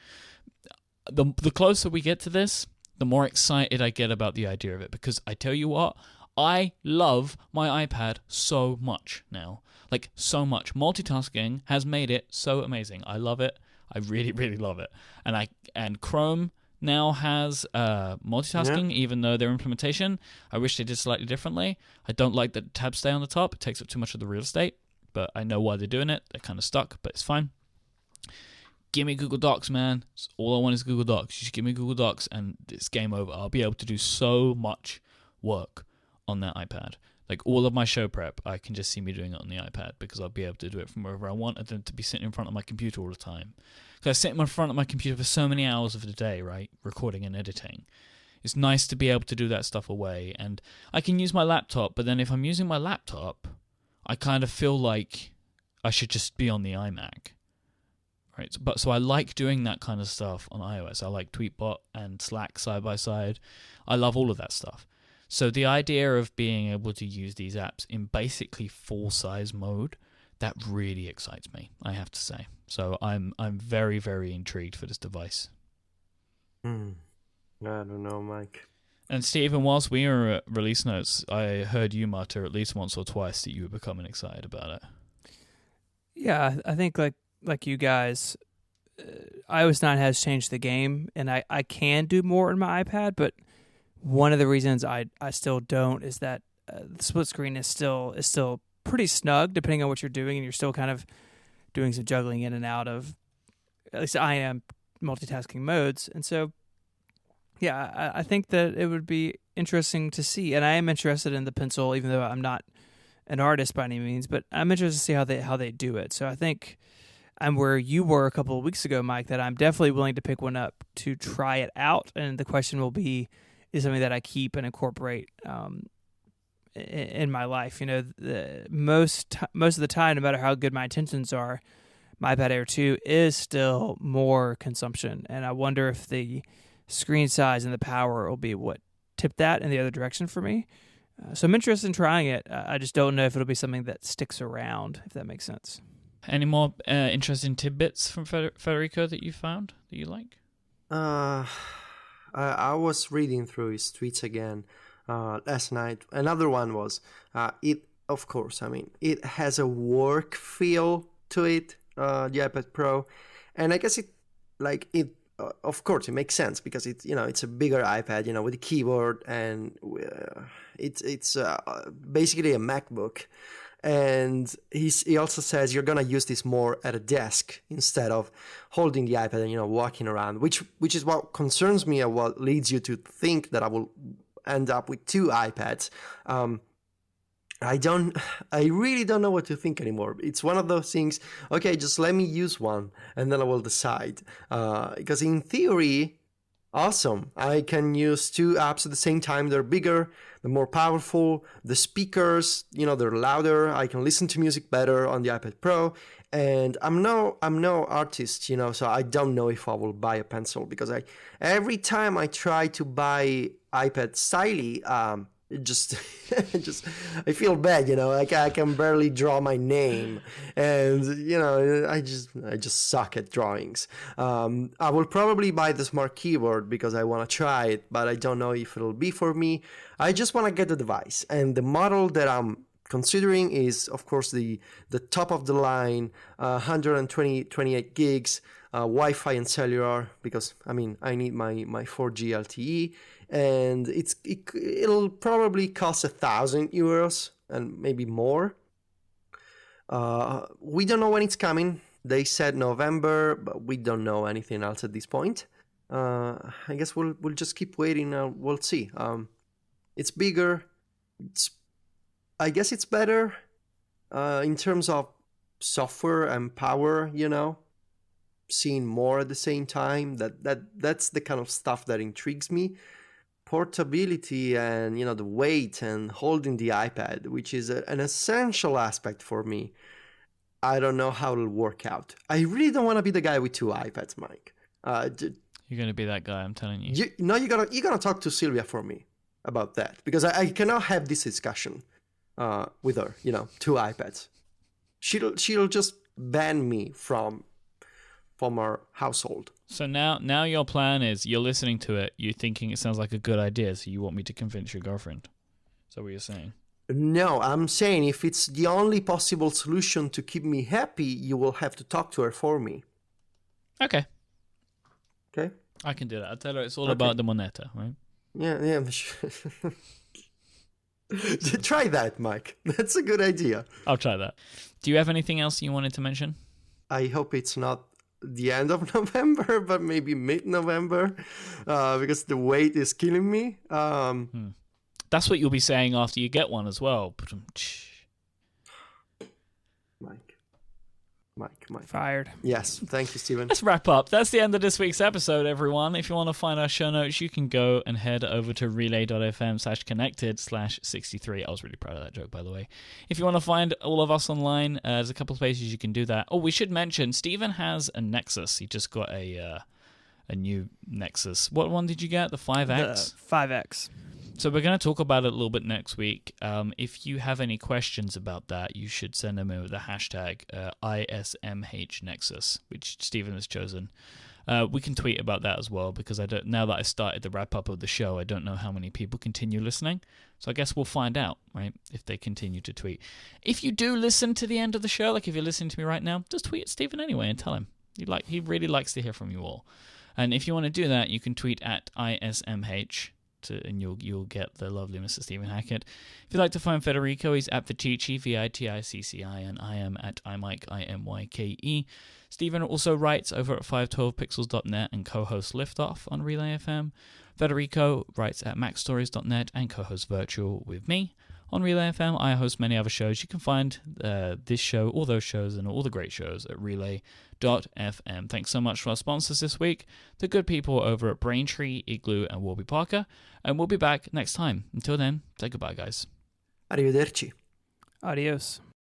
The closer we get to this, the more excited I get about the idea of it, because I tell you what, I love my iPad so much now. Like, so much. Multitasking has made it so amazing. I love it. I really, really love it. And Chrome now has multitasking, even though their implementation, I wish they did slightly differently. I don't like that tabs stay on the top. It takes up too much of the real estate. But I know why they're doing it. They're kind of stuck, but it's fine. Give me Google Docs, man. All I want is Google Docs. You just give me Google Docs and it's game over. I'll be able to do so much work on that iPad. Like all of my show prep, I can just see me doing it on the iPad, because I'll be able to do it from wherever I want, and then to be sitting in front of my computer all the time. Because I sit in front of my computer for so many hours of the day, right? Recording and editing. It's nice to be able to do that stuff away. And I can use my laptop, but then if I'm using my laptop, I kind of feel like I should just be on the iMac, right? So I like doing that kind of stuff on iOS. I like Tweetbot and Slack side by side. I love all of that stuff. So the idea of being able to use these apps in basically full-size mode, that really excites me, I have to say. So I'm very, very intrigued for this device. I don't know, Myke. And Stephen, whilst we were at release notes, I heard you mutter at least once or twice that you were becoming excited about it. Yeah, I think like you guys, iOS 9 has changed the game, and I can do more on my iPad, but one of the reasons I still don't is that the split screen is still pretty snug, depending on what you're doing, and you're still kind of doing some juggling in and out of, at least I am, multitasking modes. And so, yeah, I think that it would be interesting to see, and I am interested in the pencil, even though I'm not an artist by any means, but I'm interested to see how they do it. So I think I'm where you were a couple of weeks ago, Myke, that I'm definitely willing to pick one up to try it out, and the question will be, is something that I keep and incorporate in my life. Most of the time, no matter how good my intentions are, my iPad Air 2 is still more consumption, and I wonder if the screen size and the power will be what tipped that in the other direction for me. So I'm interested in trying it. I just don't know if it'll be something that sticks around, if that makes sense. Any more interesting tidbits from Federico that you found that you like? I was reading through his tweets again last night. Another one was, it has a work feel to it, the iPad Pro. And I guess of course, it makes sense because it's a bigger iPad, with a keyboard, and it's basically a MacBook. And he also says you're gonna use this more at a desk instead of holding the iPad and walking around, which is what concerns me and what leads you to think that I will end up with 2 iPads. I really don't know what to think anymore. It's one of those things, okay, just let me use one and then I will decide. Because in theory, awesome. I can use two apps at the same time. They're bigger, they're more powerful. The speakers, they're louder. I can listen to music better on the iPad Pro. And I'm no artist, so I don't know if I will buy a pencil because every time I try to buy iPad Styly, it just I feel bad, I can barely draw my name, and I just suck at drawings. I will probably buy the smart keyboard because I want to try it, but I don't know if it'll be for me. I just want to get the device, and the model that I'm considering is, of course, the top of the line, 128 gigs, Wi-Fi and cellular, because I need my 4G LTE, and it'll probably cost €1,000 and maybe more. We don't know when it's coming. They said November, but we don't know anything else at this point. I guess we'll just keep waiting. We'll see. It's bigger. I guess it's better in terms of software and power, seeing more at the same time. That's the kind of stuff that intrigues me. Portability and, the weight and holding the iPad, which is an essential aspect for me. I don't know how it'll work out. I really don't want to be the guy with two iPads, Myke. You're going to be that guy, I'm telling you. You gotta talk to Sylvia for me about that, because I cannot have this discussion with her, two iPads. She'll just ban me from our household. So now your plan is, you're listening to it, you're thinking it sounds like a good idea, so you want me to convince your girlfriend. Is that what you're saying? No, I'm saying if it's the only possible solution to keep me happy, you will have to talk to her for me. Okay. Okay? I can do that. I'll tell her it's all about the moneta, right? Yeah. Try that, Myke. That's a good idea. I'll try that. Do you have anything else you wanted to mention? I hope it's not the end of November, but maybe mid-November, because the wait is killing me. That's what you'll be saying after you get one as well. Myke. Fired. Yes, thank you, Steven. Let's wrap up. That's the end of this week's episode, everyone. If you want to find our show notes, you can go and head over to relay.fm/connected/63. I was really proud of that joke, by the way. If you want to find all of us online, there's a couple of places you can do that. Oh, we should mention, Steven has a Nexus. He just got a new Nexus. What one did you get? The 5X? The 5X. So we're going to talk about it a little bit next week. If you have any questions about that, you should send them in with the hashtag ISMHNexus, which Stephen has chosen. We can tweet about that as well, because now that I started the wrap-up of the show, I don't know how many people continue listening. So I guess we'll find out, right, if they continue to tweet. If you do listen to the end of the show, like if you're listening to me right now, just tweet at Stephen anyway and tell him. He really likes to hear from you all. And if you want to do that, you can tweet at ISMH. And you'll get the lovely Mr. Stephen Hackett. If you'd like to find Federico, he's at Viticci, Viticci, and I am at iMyke, IMYKE. Stephen also writes over at 512pixels.net and co-hosts Liftoff on Relay FM. Federico writes at macstories.net and co-hosts Virtual with me on Relay FM. I host many other shows. You can find this show, all those shows, and all the great shows at relay.fm. Thanks so much to our sponsors this week, the good people over at Braintree, Igloo, and Warby Parker. And we'll be back next time. Until then, say goodbye, guys. Arrivederci. Adios.